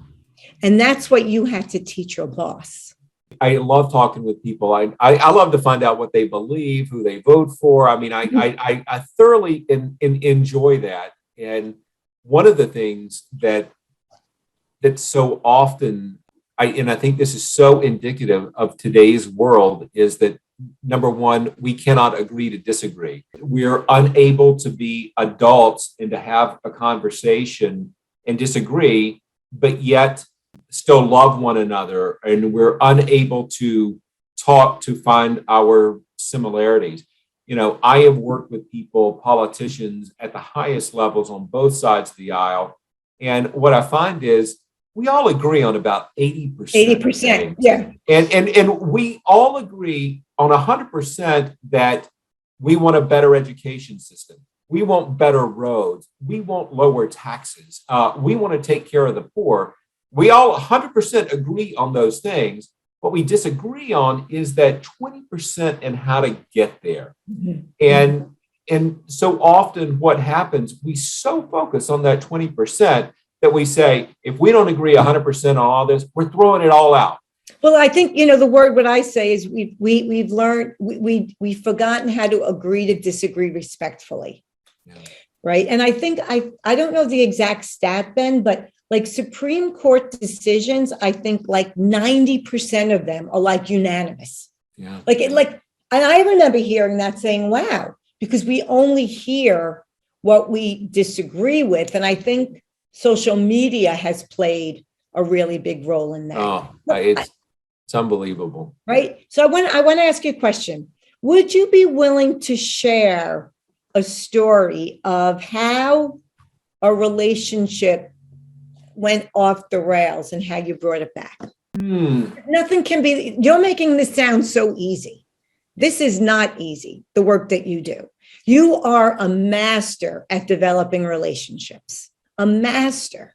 And that's what you had to teach your boss. I love talking with people. I love to find out what they believe, who they vote for. I mean, I thoroughly enjoy that. And one of the things that's so often, I think this is so indicative of today's world, is that number one, we cannot agree to disagree. We're unable to be adults and to have a conversation and disagree, but yet still love one another. And we're unable to talk to find our similarities. I have worked with people, politicians at the highest levels on both sides of the aisle. And what I find is we all agree on about 80%. 80%. Yeah. And we all agree on 100% that we want a better education system. We want better roads. We want lower taxes. We want to take care of the poor. We all 100% agree on those things. What we disagree on is that 20% and how to get there. Mm-hmm. And so often what happens, we so focus on that 20% that we say, if we don't agree 100% on all this, we're throwing it all out. Well, I think, the word, what I say is we've learned, we've forgotten how to agree to disagree respectfully. Yeah. Right. And I think, I don't know the exact stat, Ben, but like Supreme Court decisions, I think like 90% of them are like unanimous. Yeah. And I remember hearing that saying, wow, because we only hear what we disagree with. And I think social media has played a really big role in that. Oh, it's unbelievable. Right. So I want to ask you a question. Would you be willing to share a story of how a relationship went off the rails and how you brought it back? Nothing can be, you're making this sound so easy. This is not easy, the work that you do. You are a master at developing relationships, a master.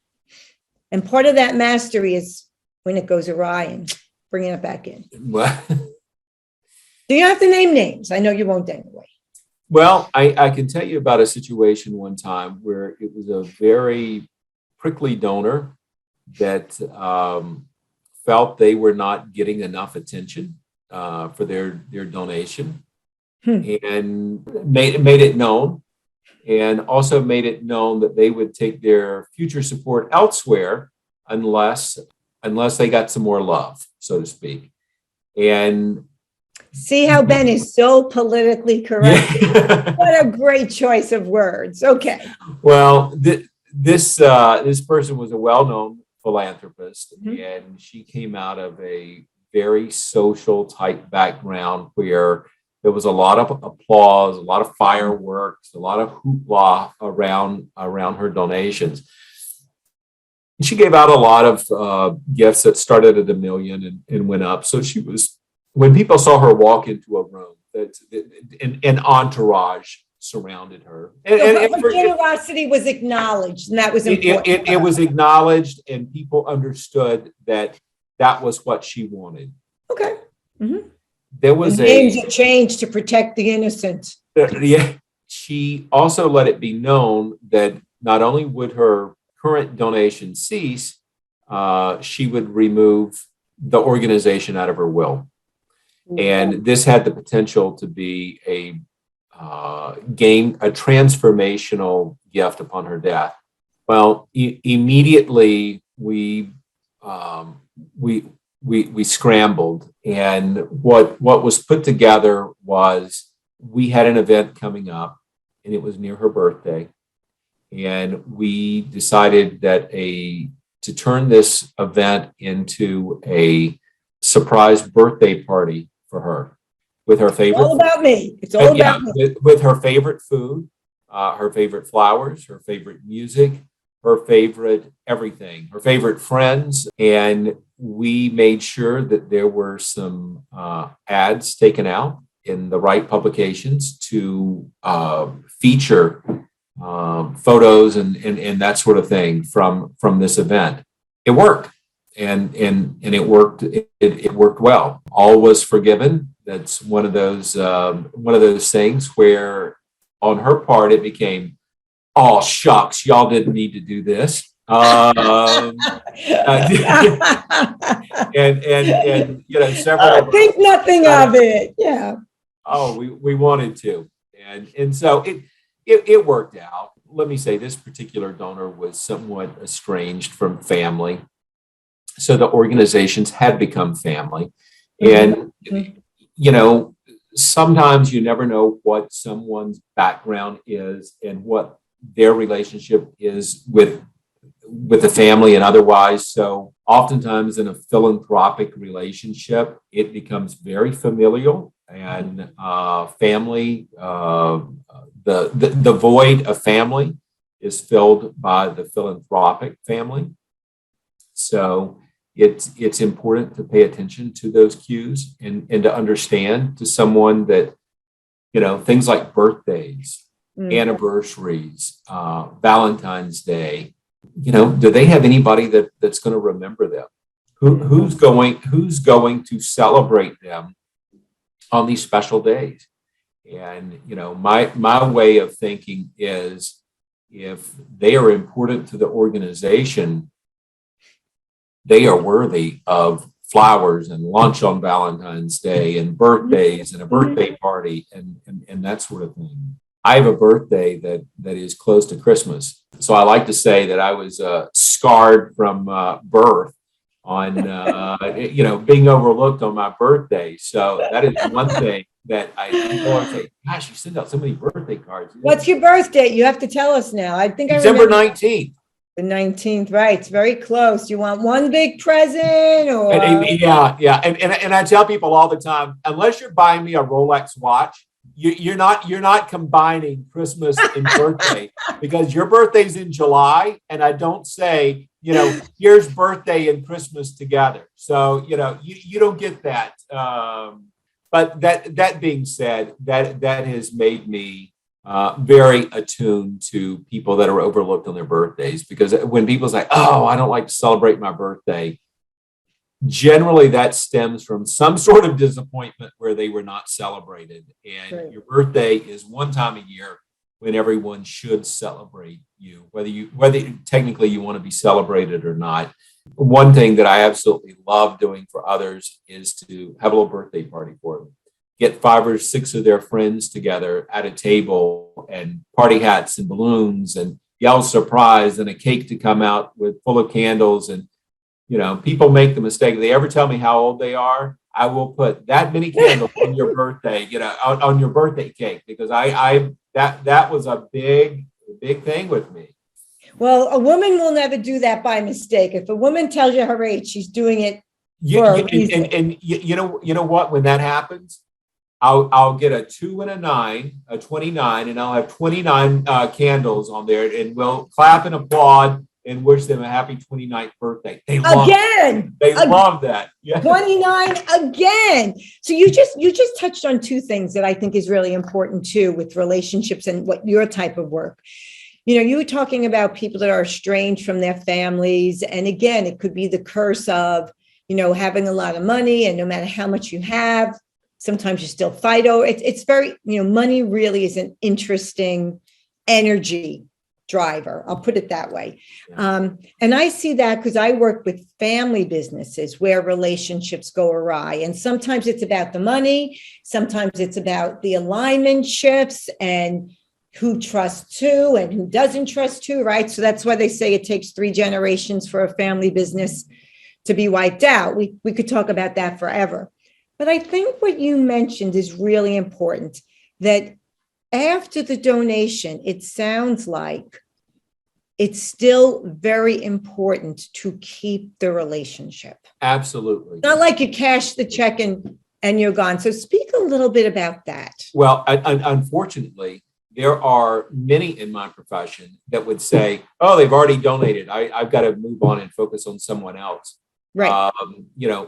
And part of that mastery is when it goes awry and bringing it back in. What? Do you have to name names? I know you won't anyway. Well, I can tell you about a situation one time where it was a very prickly donor that felt they were not getting enough attention for their donation, and made it known, and also made it known that they would take their future support elsewhere unless they got some more love, so to speak. And see how Ben is so politically correct. Yeah. What a great choice of words. Okay. Well, this person was a well-known philanthropist, and she came out of a very social type background where there was a lot of applause, a lot of fireworks, a lot of hoopla around her donations. She gave out a lot of gifts that started at $1 million and went up. So she was, when people saw her walk into a room, an entourage surrounded her. And her generosity was acknowledged, and that was important. It was acknowledged, and people understood that was what she wanted. Okay. Mm-hmm. There was names that changed to protect the innocent. Yeah. She also let it be known that not only would her current donation cease, she would remove the organization out of her will. And this had the potential to be a transformational gift upon her death. Well, immediately we scrambled, and what was put together was we had an event coming up, and it was near her birthday, and we decided that to turn this event into a surprise birthday party for her, with her favorite. It's all about me. It's all about me. With her favorite food, her favorite flowers, her favorite music, her favorite everything, her favorite friends. And we made sure that there were some ads taken out in the right publications to feature photos and that sort of thing from this event. It worked. And it worked. It worked well. All was forgiven. That's one of those things where, on her part, it became, "Oh shucks, y'all didn't need to do this." And several. Think nothing of it. Yeah. Oh, we wanted to, and so it worked out. Let me say, this particular donor was somewhat estranged from family. So the organizations had become family. And, sometimes you never know what someone's background is and what their relationship is with the family and otherwise. So oftentimes in a philanthropic relationship, it becomes very familial and family. The void of family is filled by the philanthropic family. So it's important to pay attention to those cues and to understand to someone that, things like birthdays, anniversaries, Valentine's Day, do they have anybody that's going to remember them? Who's going to celebrate them on these special days? And, my way of thinking is if they are important to the organization, they are worthy of flowers and lunch on Valentine's Day and birthdays and a birthday party and that sort of thing. I have a birthday that is close to Christmas. So I like to say that I was scarred from birth on, being overlooked on my birthday. So that is one thing that people always say, gosh, you send out so many birthday cards. What's your birthday? You have to tell us now. I think December 19th. The 19th, right? It's very close. You want one big present, or yeah. And I tell people all the time, unless you're buying me a Rolex watch, you're not combining Christmas and birthday because your birthday's in July, and I don't say, here's birthday and Christmas together. So you don't get that. But that being said, that has made me very attuned to people that are overlooked on their birthdays, because when people say, oh, I don't like to celebrate my birthday, generally that stems from some sort of disappointment where they were not celebrated. And right. Your birthday is one time a year when everyone should celebrate you, whether technically you want to be celebrated or not. One thing that I absolutely love doing for others is to have a little birthday party for them. Get 5 or 6 of their friends together at a table and party hats and balloons and yell surprise and a cake to come out full of candles. And, people make the mistake. If they ever tell me how old they are, I will put that many candles on your birthday, on your birthday cake, because that was a big thing with me. Well, a woman will never do that by mistake. If a woman tells you her age, she's doing it for a reason. And you know what? When that happens, I'll get a 2 and a 9, a 29, and I'll have 29 candles on there, and we'll clap and applaud and wish them a happy 29th birthday. They love that. Yeah. 29 again. So you just touched on 2 things that I think is really important too with relationships and what your type of work. You were talking about people that are estranged from their families. And again, it could be the curse of, having a lot of money, and no matter how much you have, sometimes you still fight over it. It's very, money really is an interesting energy driver. I'll put it that way. Yeah. And I see that because I work with family businesses where relationships go awry. And sometimes it's about the money. Sometimes it's about the alignment shifts and who trusts who and who doesn't trust who, right? So that's why they say it takes 3 generations for a family business to be wiped out. We could talk about that forever. But I think what you mentioned is really important, that after the donation, it sounds like it's still very important to keep the relationship. Absolutely. Not like you cash the check and you're gone. So speak a little bit about that. Well, unfortunately, there are many in my profession that would say, oh, they've already donated. I've got to move on and focus on someone else. Right.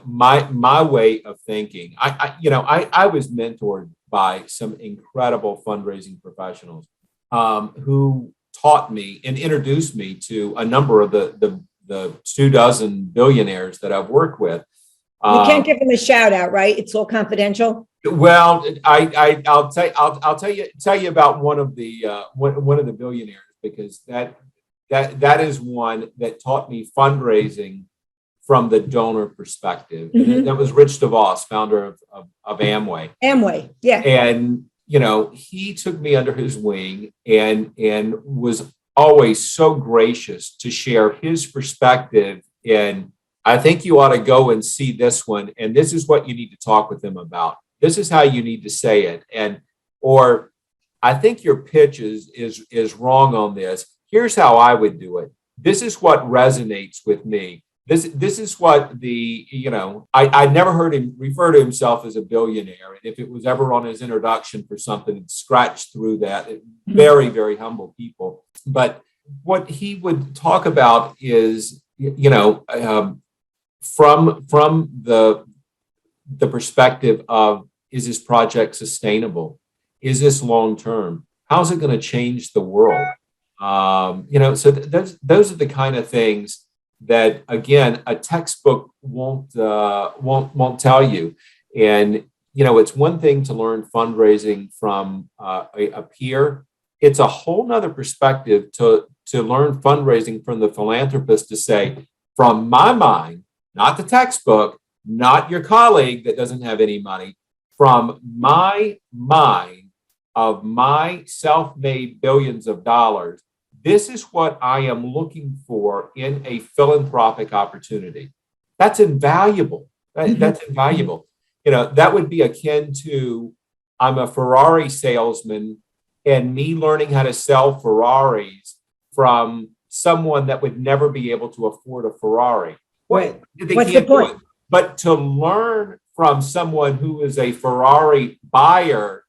My way of thinking, I was mentored by some incredible fundraising professionals who taught me and introduced me to a number of the 24 billionaires that I've worked with. You can't give them a shout out, right? It's all confidential. Well, I'll tell you about one of the billionaires, because that is one that taught me fundraising from the donor perspective. Mm-hmm. And that was Rich DeVos, founder of Amway. Amway, yeah. And he took me under his wing and was always so gracious to share his perspective. And I think you ought to go and see this one. And this is what you need to talk with them about. This is how you need to say it. Or I think your pitch is wrong on this. Here's how I would do it. This is what resonates with me. This is what I never heard him refer to himself as a billionaire. And if it was ever on his introduction for something, it scratched through that. Very, very humble people. But what he would talk about is, from the perspective of, is this project sustainable? Is this long term? How's it going to change the world? So those are the kind of things that, again, a textbook won't tell you. And it's one thing to learn fundraising from a peer. It's a whole nother perspective to learn fundraising from the philanthropist, to say, from my mind, not the textbook, not your colleague that doesn't have any money, from my mind of my self-made billions of dollars, this is what I am looking for in a philanthropic opportunity. That's invaluable. That's invaluable. That would be akin to, I'm a Ferrari salesman, and me learning how to sell Ferraris from someone that would never be able to afford a Ferrari. Right. What's the point? But to learn from someone who is a Ferrari buyer,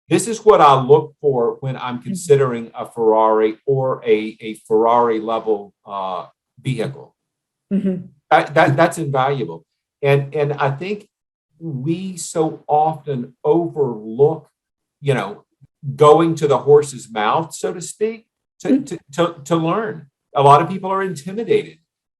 this is what I look for when I'm considering a Ferrari or a Ferrari level vehicle. That's invaluable. And I think we so often overlook, going to the horse's mouth, so to speak, to learn. A lot of people are intimidated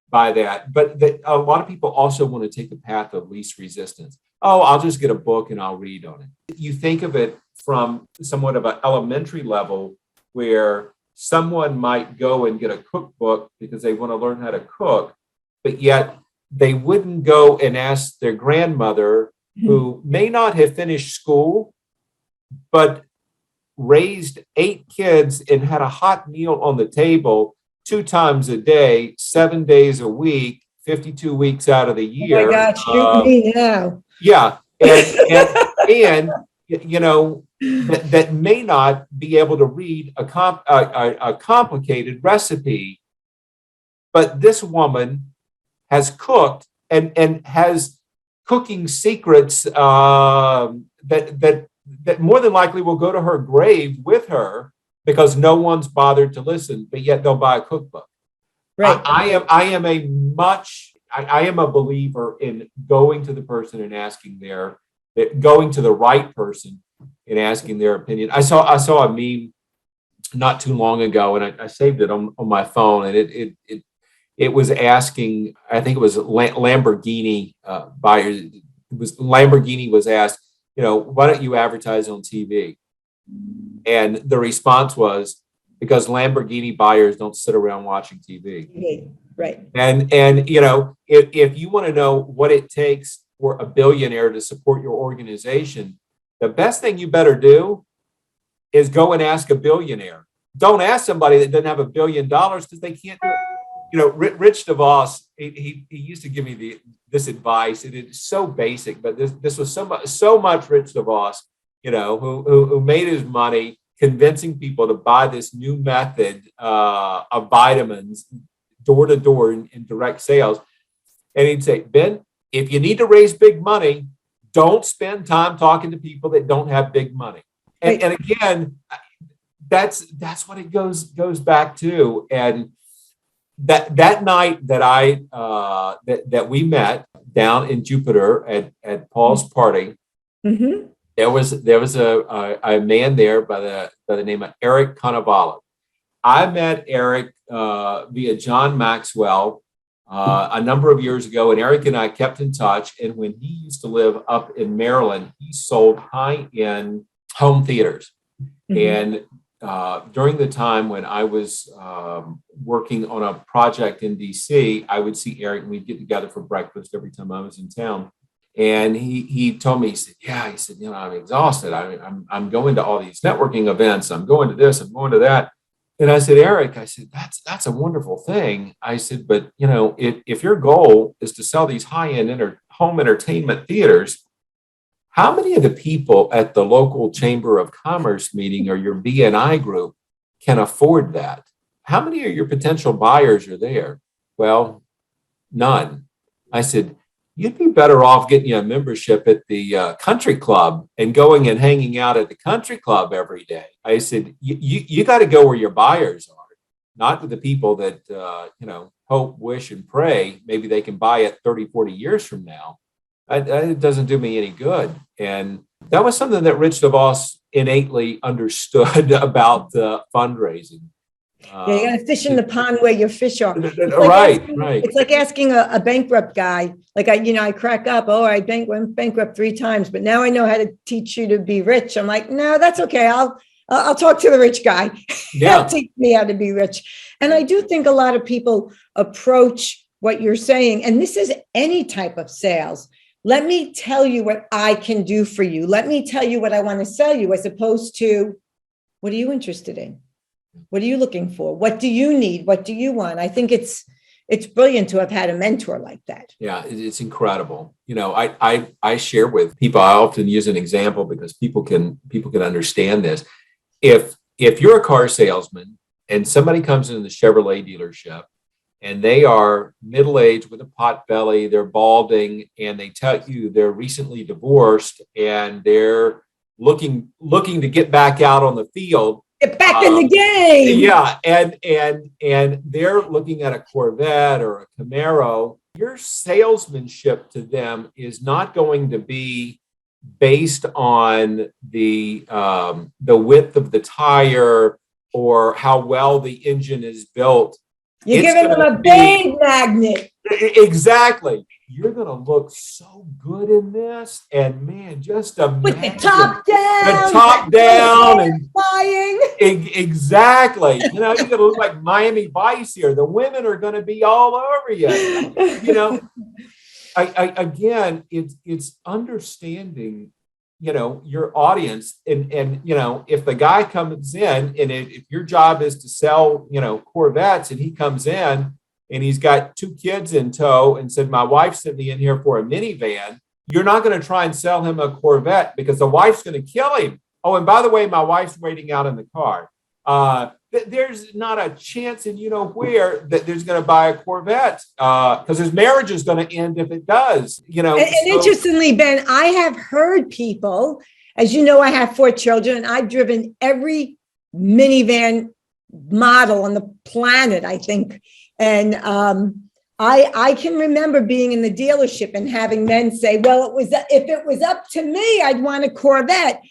by that, but a lot of people also want to take the path of least resistance. Oh, I'll just get a book and I'll read on it. You think of it from somewhat of an elementary level, where someone might go and get a cookbook because they want to learn how to cook, but yet they wouldn't go and ask their grandmother, who may not have finished school, but raised 8 kids and had a hot meal on the table 2 times a day, 7 days a week, 52 weeks out of the year. Oh my God, shoot me now. Yeah. And that may not be able to read a complicated recipe, but this woman has cooked and has cooking secrets that more than likely will go to her grave with her, because no one's bothered to listen, but yet they'll buy a cookbook. Right. I am a believer in going to the person and asking going to the right person and asking their opinion. I saw a meme not too long ago, and I saved it on my phone, and it was asking, I think it was Lamborghini buyers. Lamborghini was asked, why don't you advertise on TV? And the response was, because Lamborghini buyers don't sit around watching TV. Right. And if you want to know what it takes for a billionaire to support your organization, the best thing you better do is go and ask a billionaire. Don't ask somebody that doesn't have $1 billion, because they can't do it. Rich DeVos, he used to give me this advice, and it's so basic, but this was so much Rich DeVos, who made his money convincing people to buy this new method of vitamins door to door in direct sales. And he'd say, Ben, if you need to raise big money, don't spend time talking to people that don't have big money. And again, that's what it goes back to. And that night that we met down in Jupiter at Paul's party, there was a man there by the name of Eric Cannavale. I met Eric via John Maxwell a number of years ago, and Eric and I kept in touch. And when he used to live up in Maryland, he sold high-end home theaters. And during the time when I was working on a project in DC, I would see Eric, and we'd get together for breakfast every time I was in town. And he told me, he said, I'm exhausted. I'm going to all these networking events. I'm going to this, I'm going to that. And I said, Eric, that's a wonderful thing. I said, but if your goal is to sell these high-end home entertainment theaters, How many of the people at the local Chamber of Commerce meeting or your BNI group can afford that? How many of your potential buyers are there? Well, none. I said, you'd be better off getting you a membership at the country club and going and hanging out at the country club every day. I said, you got to go where your buyers are, not with the people that, hope, wish, and pray. Maybe they can buy it 30, 40 years from now. It doesn't do me any good. And that was something that Rich DeVos innately understood about fundraising. Yeah, you got to fish in the pond where your fish are. Right. It's like asking a bankrupt guy. Like I crack up. Oh, I went bankrupt 3 times, but now I know how to teach you to be rich. I'm like, no, that's okay. I'll talk to the rich guy. Yeah. He'll teach me how to be rich. And I do think a lot of people approach what you're saying, and this is any type of sales. Let me tell you what I can do for you. Let me tell you what I want to sell you, as opposed to, what are you interested in? What are you looking for? What do you need? What do you want? I think it's brilliant to have had a mentor like that. Yeah, it's incredible. I share with people. I often use an example because people can understand this. If you're a car salesman and somebody comes into the Chevrolet dealership and they are middle-aged with a pot belly, they're balding, and they tell you they're recently divorced and they're looking to get back out on the field. Get back in the game. Yeah, and they're looking at a Corvette or a Camaro. Your salesmanship to them is not going to be based on the width of the tire or how well the engine is built. You're giving them a big magnet. Exactly. You're going to look so good in this. And man, just imagine. With the top down. The top down. And flying. Exactly. You're going to look like Miami Vice here. The women are going to be all over you. Again, it's understanding, your audience. And if the guy comes in and if your job is to sell, Corvettes, and he comes in and he's got 2 kids in tow and said, my wife sent me in here for a minivan, you're not going to try and sell him a Corvette because the wife's going to kill him. Oh, and by the way, my wife's waiting out in the car. There's not a chance in where that there's going to buy a Corvette because his marriage is going to end if it does. And interestingly, Ben, I have heard people, as you know, I have 4 children, and I've driven every minivan model on the planet, I think. And I can remember being in the dealership and having men say, well, if it was up to me, I'd want a Corvette.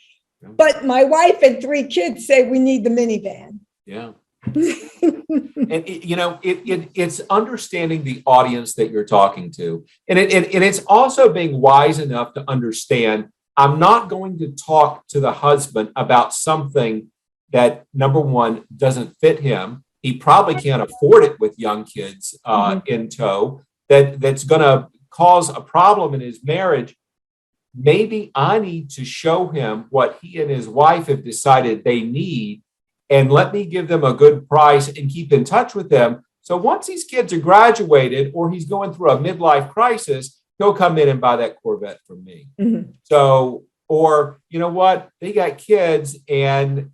But my wife and 3 kids say we need the minivan. Yeah. And it's understanding the audience that you're talking to. And it's also being wise enough to understand, I'm not going to talk to the husband about something that, number one, doesn't fit him. He probably can't afford it with young kids in tow. That's going to cause a problem in his marriage. Maybe I need to show him what he and his wife have decided they need, and let me give them a good price and keep in touch with them. So once these kids are graduated or he's going through a midlife crisis, he'll come in and buy that Corvette from me. Mm-hmm. So, or you know what? They got kids and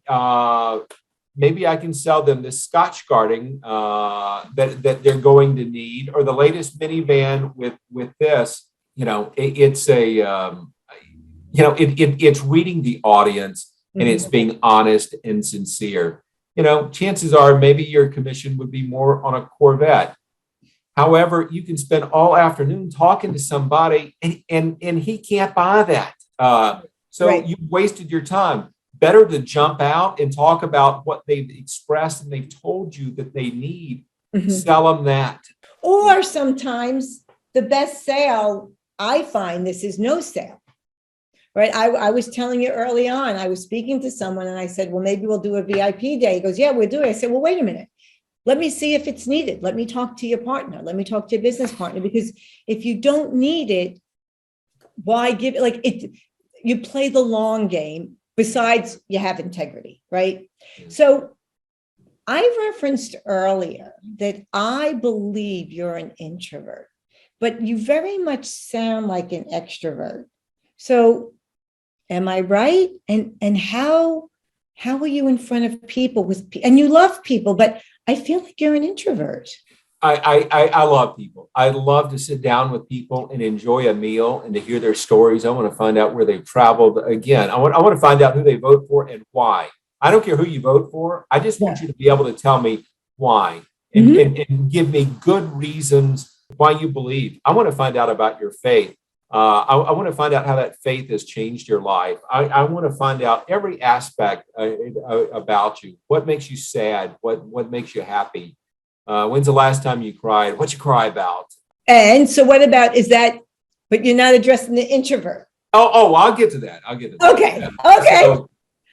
maybe I can sell them this Scotch guarding that they're going to need, or the latest minivan with this. It's reading the audience, and it's being honest and sincere. Chances are maybe your commission would be more on a Corvette. However, you can spend all afternoon talking to somebody and he can't buy that. So right. You've wasted your time. Better to jump out and talk about what they've expressed and they've told you that they need. Mm-hmm. Sell them that. Or sometimes the best sale, I find, this is no sale. Right. I was telling you early on, I was speaking to someone and I said, well, maybe we'll do a VIP day. He goes, yeah, we'll do it. I said, well, wait a minute. Let me see if it's needed. Let me talk to your partner. Let me talk to your business partner, because if you don't need it, why give it? You play the long game. Besides, you have integrity, right? So I referenced earlier that I believe you're an introvert, but you very much sound like an extrovert. So Am I right? And how are you in front of people and you love people, but I feel like you're an introvert. I love people. I love to sit down with people and enjoy a meal and to hear their stories. I want to find out where they've traveled. Again, I want to find out who they vote for and why. I don't care who you vote for. I just want you to be able to tell me why and give me good reasons why you believe. I want to find out about your faith. I want to find out how that faith has changed your life. I want to find out every aspect about you. What makes you sad? What makes you happy? When's the last time you cried? What you cry about? And so what about but you're not addressing the introvert. Oh, I'll get to that. Okay. Okay. So,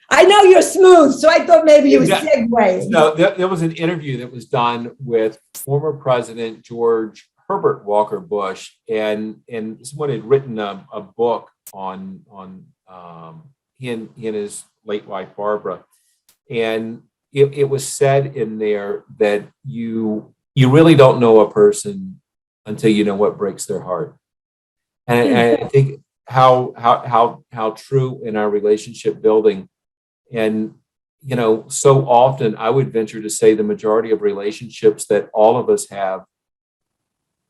I know you're smooth, so I thought maybe you were segueing. No, there was an interview that was done with former President George Herbert Walker Bush, and someone had written a book on he and his late wife Barbara, and it was said in there that you really don't know a person until you know what breaks their heart, and I think how true in our relationship building. And, so often I would venture to say the majority of relationships that all of us have,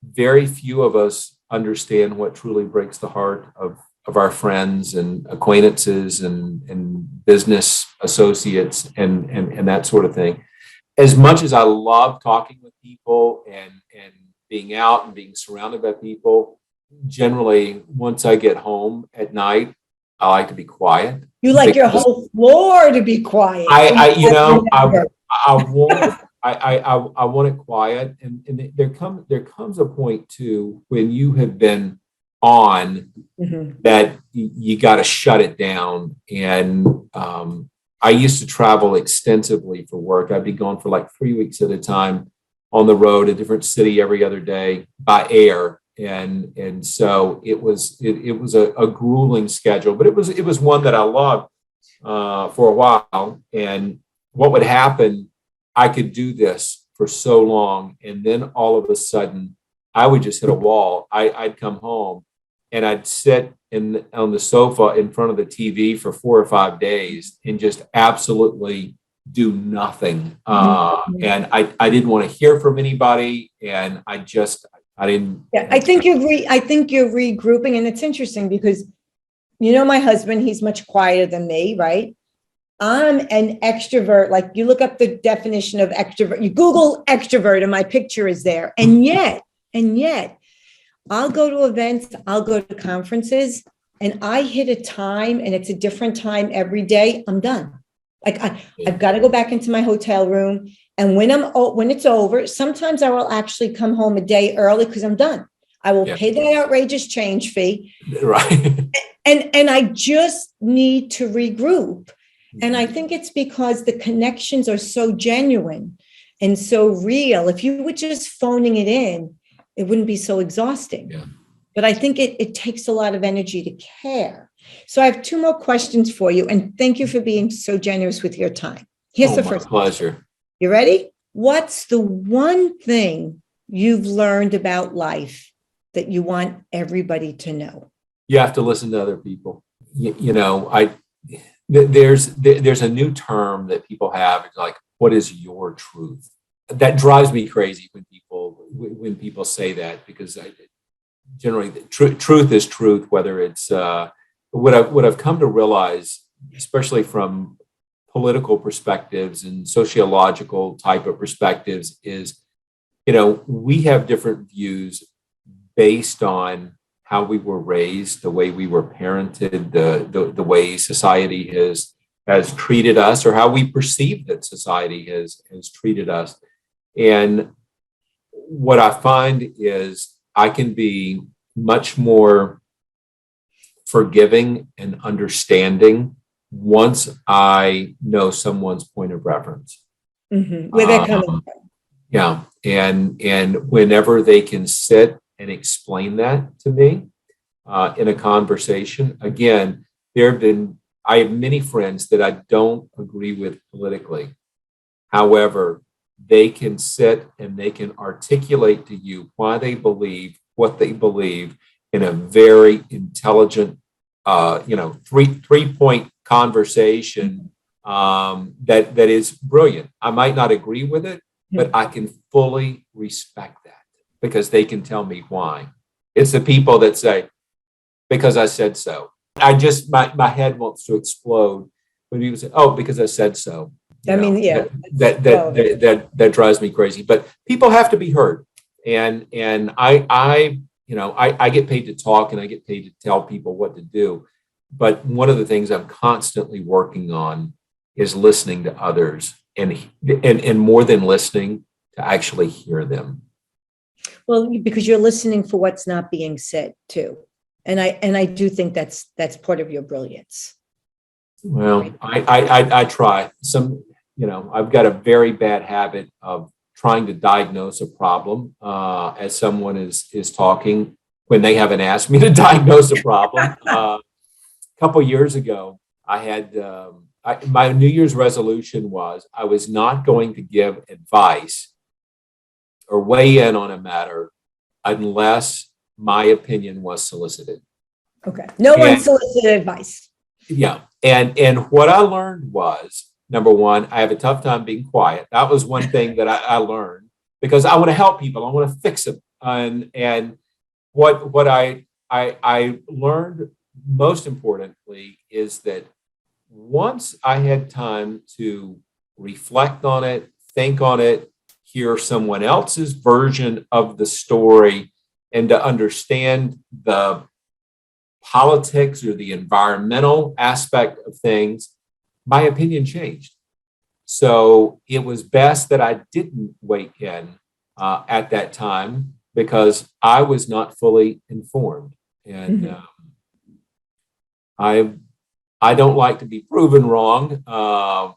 very few of us understand what truly breaks the heart of our friends and acquaintances and business associates and that sort of thing. As much as I love talking with people and being out and being surrounded by people, generally, once I get home at night, I like to be quiet. You like your whole floor to be quiet. I want it quiet, and there comes a point too when you have been on that you got to shut it down. And I used to travel extensively for work. I'd be gone for like 3 weeks at a time on the road, a different city every other day by air. And so it was a grueling schedule, but it was one that I loved for a while. And what would happen, I could do this for so long, and then all of a sudden I would just hit a wall. I'd come home and I'd sit on the sofa in front of the TV for 4 or 5 days and just absolutely do nothing. And I didn't want to hear from anybody, and I didn't. Yeah, I think you're regrouping, and it's interesting because my husband, he's much quieter than me, right? I'm an extrovert. Like, you look up the definition of extrovert, you Google extrovert, and my picture is there. And yet, I'll go to events, I'll go to conferences, and I hit a time, and it's a different time every day. I'm done. Like, I've got to go back into my hotel room. And when it's over, sometimes I will actually come home a day early because I'm done. I will pay that outrageous change fee. Right. And I just need to regroup. And I think it's because the connections are so genuine and so real. If you were just phoning it in, it wouldn't be so exhausting. Yeah. But I think it takes a lot of energy to care. So I have 2 more questions for you. And thank you for being so generous with your time. Here's the first. My pleasure. You ready? What's the one thing you've learned about life that you want everybody to know? You have to listen to other people. There's a new term that people have. It's like, what is your truth? That drives me crazy when people say that, because generally truth is truth, whether it's what I've come to realize, especially from political perspectives and sociological type of perspectives, is, we have different views based on how we were raised, the way we were parented, the way society has treated us, or how we perceive that society has treated us. And what I find is I can be much more forgiving and understanding once I know someone's point of reference. Where they're coming from. Yeah. And whenever they can sit and explain that to me in a conversation, again, I have many friends that I don't agree with politically. However, they can sit and they can articulate to you why they believe what they believe in a very intelligent, three-point conversation that is brilliant. I might not agree with it, but I can fully respect that because they can tell me why. It's the people that say, because I said so. My head wants to explode when people say, oh, because I said so. That drives me crazy. But people have to be heard. And I get paid to talk and I get paid to tell people what to do. But one of the things I'm constantly working on is listening to others and more than listening, to actually hear them. Well, because you're listening for what's not being said too. And I do think that's part of your brilliance. Well, I try. I've got a very bad habit of trying to diagnose a problem as someone is talking when they haven't asked me to diagnose a problem. A couple of years ago, I had my New Year's resolution was I was not going to give advice or weigh in on a matter unless my opinion was solicited. Okay. No unsolicited advice. Yeah. And what I learned was, number one, I have a tough time being quiet. That was one thing that I learned because I want to help people. I want to fix them. And what I learned most importantly is that once I had time to reflect on it, think on it, hear someone else's version of the story, and to understand the politics or the environmental aspect of things, my opinion changed. So it was best that I didn't weigh in at that time because I was not fully informed. And I don't like to be proven wrong.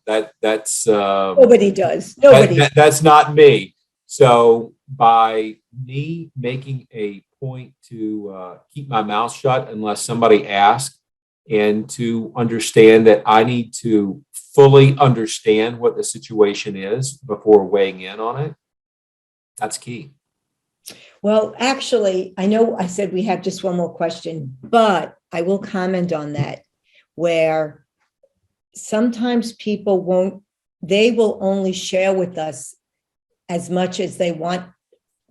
That's nobody does. That's not me. So by me making a point to keep my mouth shut unless somebody asks, and to understand that I need to fully understand what the situation is before weighing in on it, that's key. Well, actually, I know I said we have just one more question, but I will comment on that, where sometimes people they will only share with us as much as they want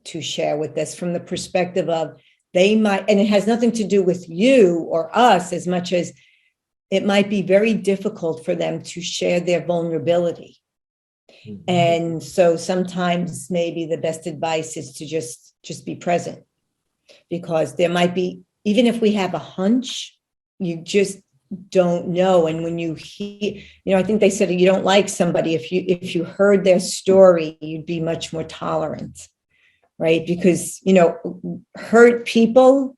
to share with us from the perspective of they might, and it has nothing to do with you or us as much as it might be very difficult for them to share their vulnerability. Mm-hmm. And so sometimes maybe the best advice is to just be present, because there might be, even if we have a hunch, you just don't know. And when you hear, I think they said you don't like somebody if you heard their story, you'd be much more tolerant, right? Because hurt people,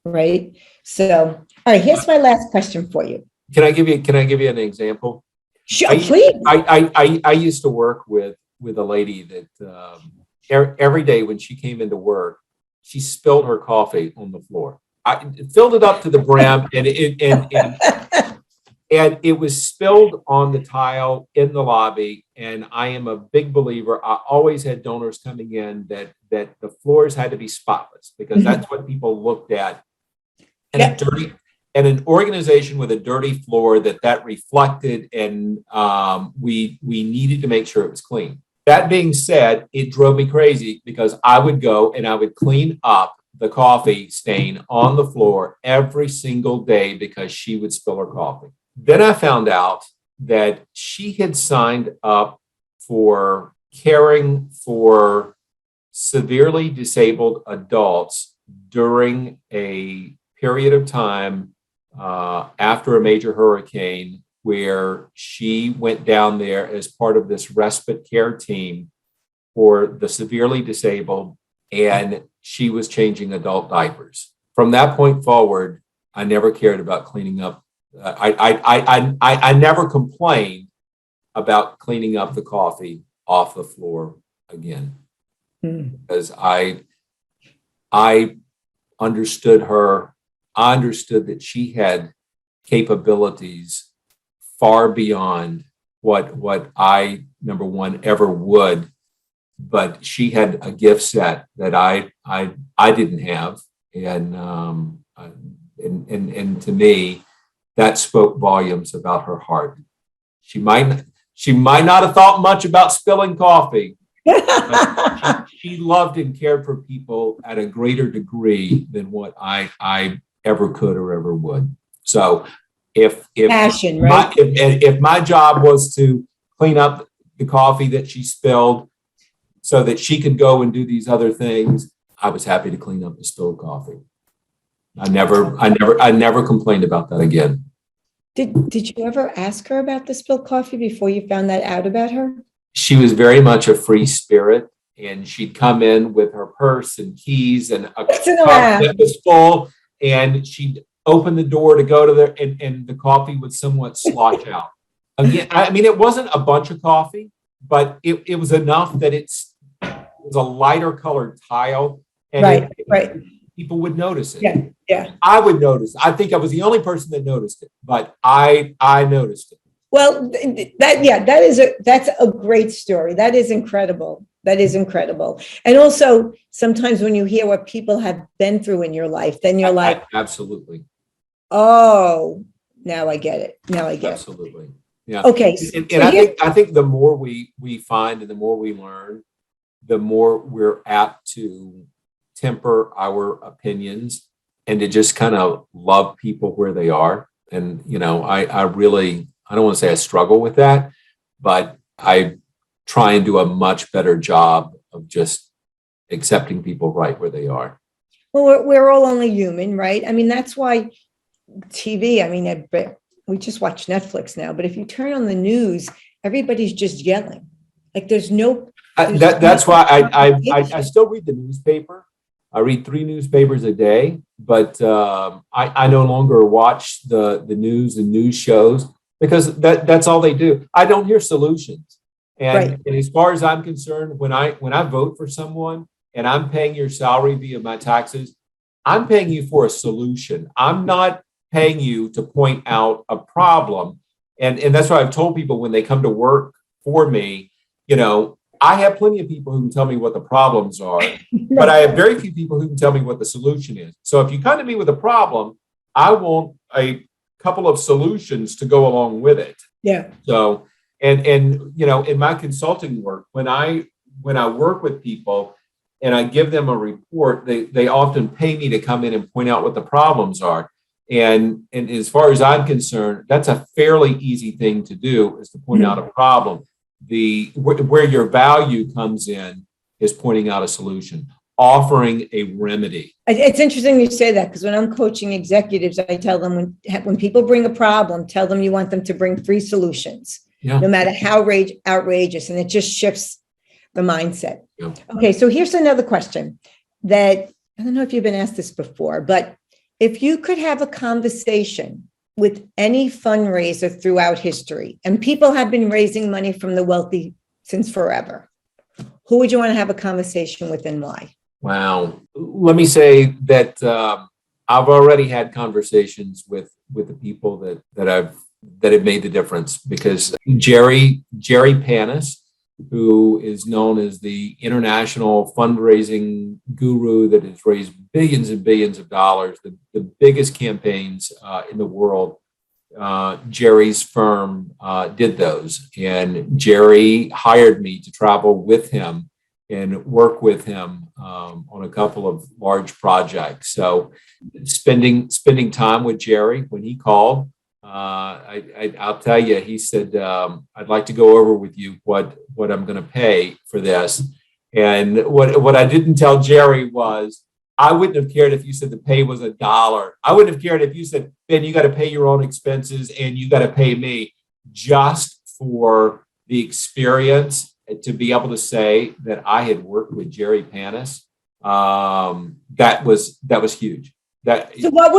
right? So, all right, here's my last question for you. Can I give you an example? Sure, please. I used to work with a lady that every day when she came into work, she spilled her coffee on the floor. I filled it up to the brim, and it was spilled on the tile in the lobby. And I am a big believer. I always had donors coming in that the floors had to be spotless because that's what people looked at. And an organization with a dirty floor that reflected, and we needed to make sure it was clean. That being said, it drove me crazy because I would go and I would clean up the coffee stain on the floor every single day because she would spill her coffee. Then I found out that she had signed up for caring for severely disabled adults during a period of time after a major hurricane, where she went down there as part of this respite care team for the severely disabled, and she was changing adult diapers. From that point forward, I never cared about cleaning up. I never complained about cleaning up the coffee off the floor again, because I understood her. I understood that she had capabilities far beyond what I, number one, ever would. But she had a gift set that I didn't have, and And to me, that spoke volumes about her heart. She might not have thought much about spilling coffee, but she loved and cared for people at a greater degree than what I ever could or ever would. So if Passion, right? if my job was to clean up the coffee that she spilled so that she could go and do these other things, I was happy to clean up the spilled coffee. I never complained about that again. Did you ever ask her about the spilled coffee before you found that out about her? She was very much a free spirit, and she'd come in with her purse and keys and a cup that was full, and she'd open the door to go to and the coffee would somewhat slosh out. Again, I mean, it wasn't a bunch of coffee, but it was enough that it was a lighter colored tile, and right. People would notice it. Yeah. I would notice. I think I was the only person that noticed it, but I noticed it. Well, that's a great story. That is incredible. And also, sometimes when you hear what people have been through in your life, then you're like, absolutely. Oh, now I get it. Absolutely. Yeah. Okay. And I think the more we find and the more we learn, the more we're apt to temper our opinions and to just kind of love people where they are. And, I don't want to say I struggle with that, but I try and do a much better job of just accepting people right where they are. Well, we're all only human, right? I mean, that's why TV, we just watch Netflix now, but if you turn on the news, everybody's just yelling. Like there's no. That's why I still read the newspaper. I read 3 newspapers a day, but I no longer watch the news and news shows because that's all they do. I don't hear solutions. And as far as I'm concerned, when I vote for someone and I'm paying your salary via my taxes, I'm paying you for a solution. I'm not paying you to point out a problem. And that's why I've told people when they come to work for me, I have plenty of people who can tell me what the problems are, but I have very few people who can tell me what the solution is. So if you come to me with a problem, I want a couple of solutions to go along with it. Yeah. So, and in my consulting work, when I work with people and I give them a report, they often pay me to come in and point out what the problems are. And as far as I'm concerned, that's a fairly easy thing to do, is to point out a problem. Where your value comes in is pointing out a solution, offering a remedy. It's interesting you say that, because when I'm coaching executives, I tell them when people bring a problem, tell them you want them to bring 3 solutions, no matter how outrageous, and it just shifts the mindset. Yeah. Okay, so here's another question that I don't know if you've been asked this before, but if you could have a conversation with any fundraiser throughout history, and people have been raising money from the wealthy since forever, who would you want to have a conversation with and why? Wow. Let me say that I've already had conversations with the people that have made the difference, because Jerry Panis, who is known as the international fundraising guru that has raised billions and billions of dollars, the biggest campaigns in the world. Jerry's firm did those, and Jerry hired me to travel with him and work with him on a couple of large projects. So spending time with Jerry when he called, I'll tell you, he said, I'd like to go over with you what I'm going to pay for this. And what I didn't tell Jerry was, I wouldn't have cared if you said the pay was $1. I wouldn't have cared if you said, Ben, you got to pay your own expenses and you got to pay me, just for the experience to be able to say that I had worked with Jerry Panis. That was huge. So what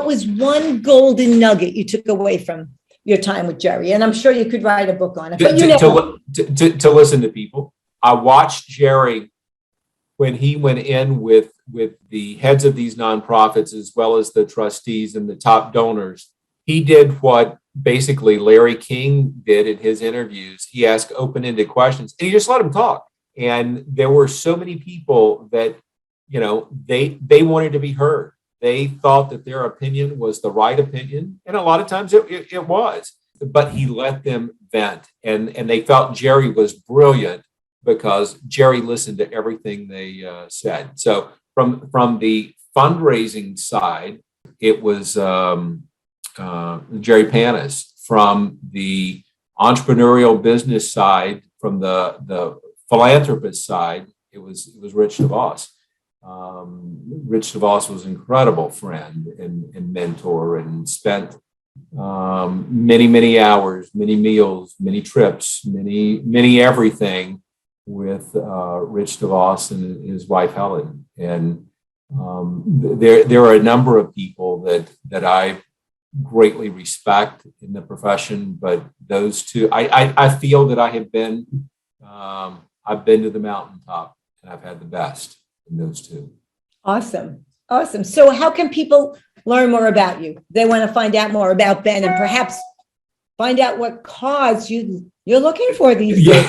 was one golden nugget you took away from your time with Jerry? And I'm sure you could write a book on it. But to listen to people. I watched Jerry when he went in with the heads of these nonprofits, as well as the trustees and the top donors. He did what basically Larry King did in his interviews. He asked open-ended questions and he just let them talk. And there were so many people that, they wanted to be heard. They thought that their opinion was the right opinion, and a lot of times it was. But he let them vent, and they felt Jerry was brilliant because Jerry listened to everything they said. So from the fundraising side, it was Jerry Panis. From the entrepreneurial business side, from the philanthropist side, it was Rich DeVos. Rich DeVos was an incredible friend and mentor, and spent many hours, many meals, many trips, many everything with Rich DeVos and his wife Helen. And there are a number of people that I greatly respect in the profession, but those two, I feel that I've been to the mountaintop, and I've had the best in those two. Awesome. So how can people learn more about you? They want to find out more about Ben, and perhaps find out what cause you're looking for these days.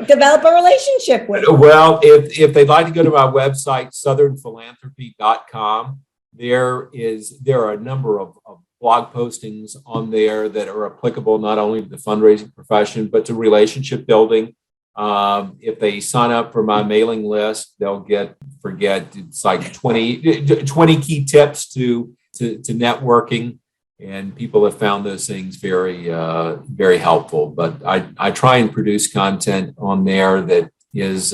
Develop a relationship with. Well, if they'd like to go to my website, southernphilanthropy.com, there are a number of blog postings on there that are applicable not only to the fundraising profession, but to relationship building. If they sign up for my mailing list, they'll it's like 20 key tips to networking, and people have found those things very, very helpful. But I try and produce content on there that is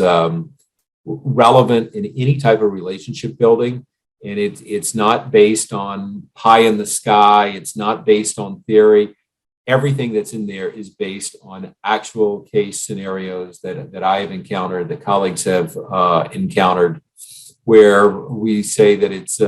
relevant in any type of relationship building. And it's not based on pie in the sky. It's not based on theory. Everything that's in there is based on actual case scenarios that I have encountered, that colleagues have encountered, where we say that it's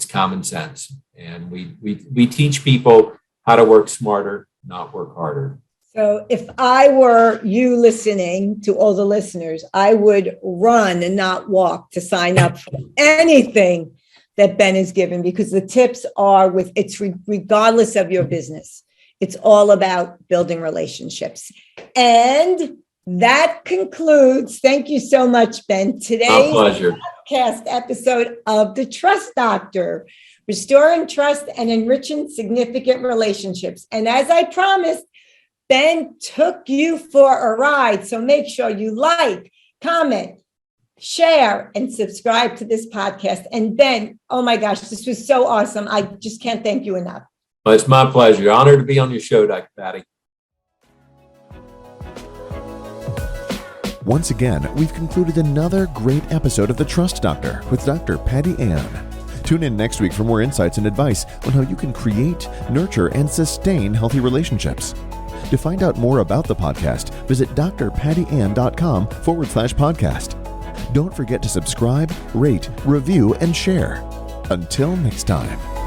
common sense, and we teach people how to work smarter, not work harder. So if I were you listening to all the listeners, I would run and not walk to sign up for anything that Ben has given, because the tips are regardless of your business. It's all about building relationships. And that concludes, thank you so much, Ben, today's podcast episode of The Trust Doctor, Restoring Trust and Enriching Significant Relationships. And as I promised, Ben took you for a ride. So make sure you like, comment, share, and subscribe to this podcast. And Ben, oh my gosh, this was so awesome. I just can't thank you enough. Well, it's my pleasure. Honored to be on your show, Dr. Patty. Once again, we've concluded another great episode of The Trust Doctor with Dr. Patty Ann. Tune in next week for more insights and advice on how you can create, nurture, and sustain healthy relationships. To find out more about the podcast, visit drpattyann.com/podcast. Don't forget to subscribe, rate, review, and share. Until next time.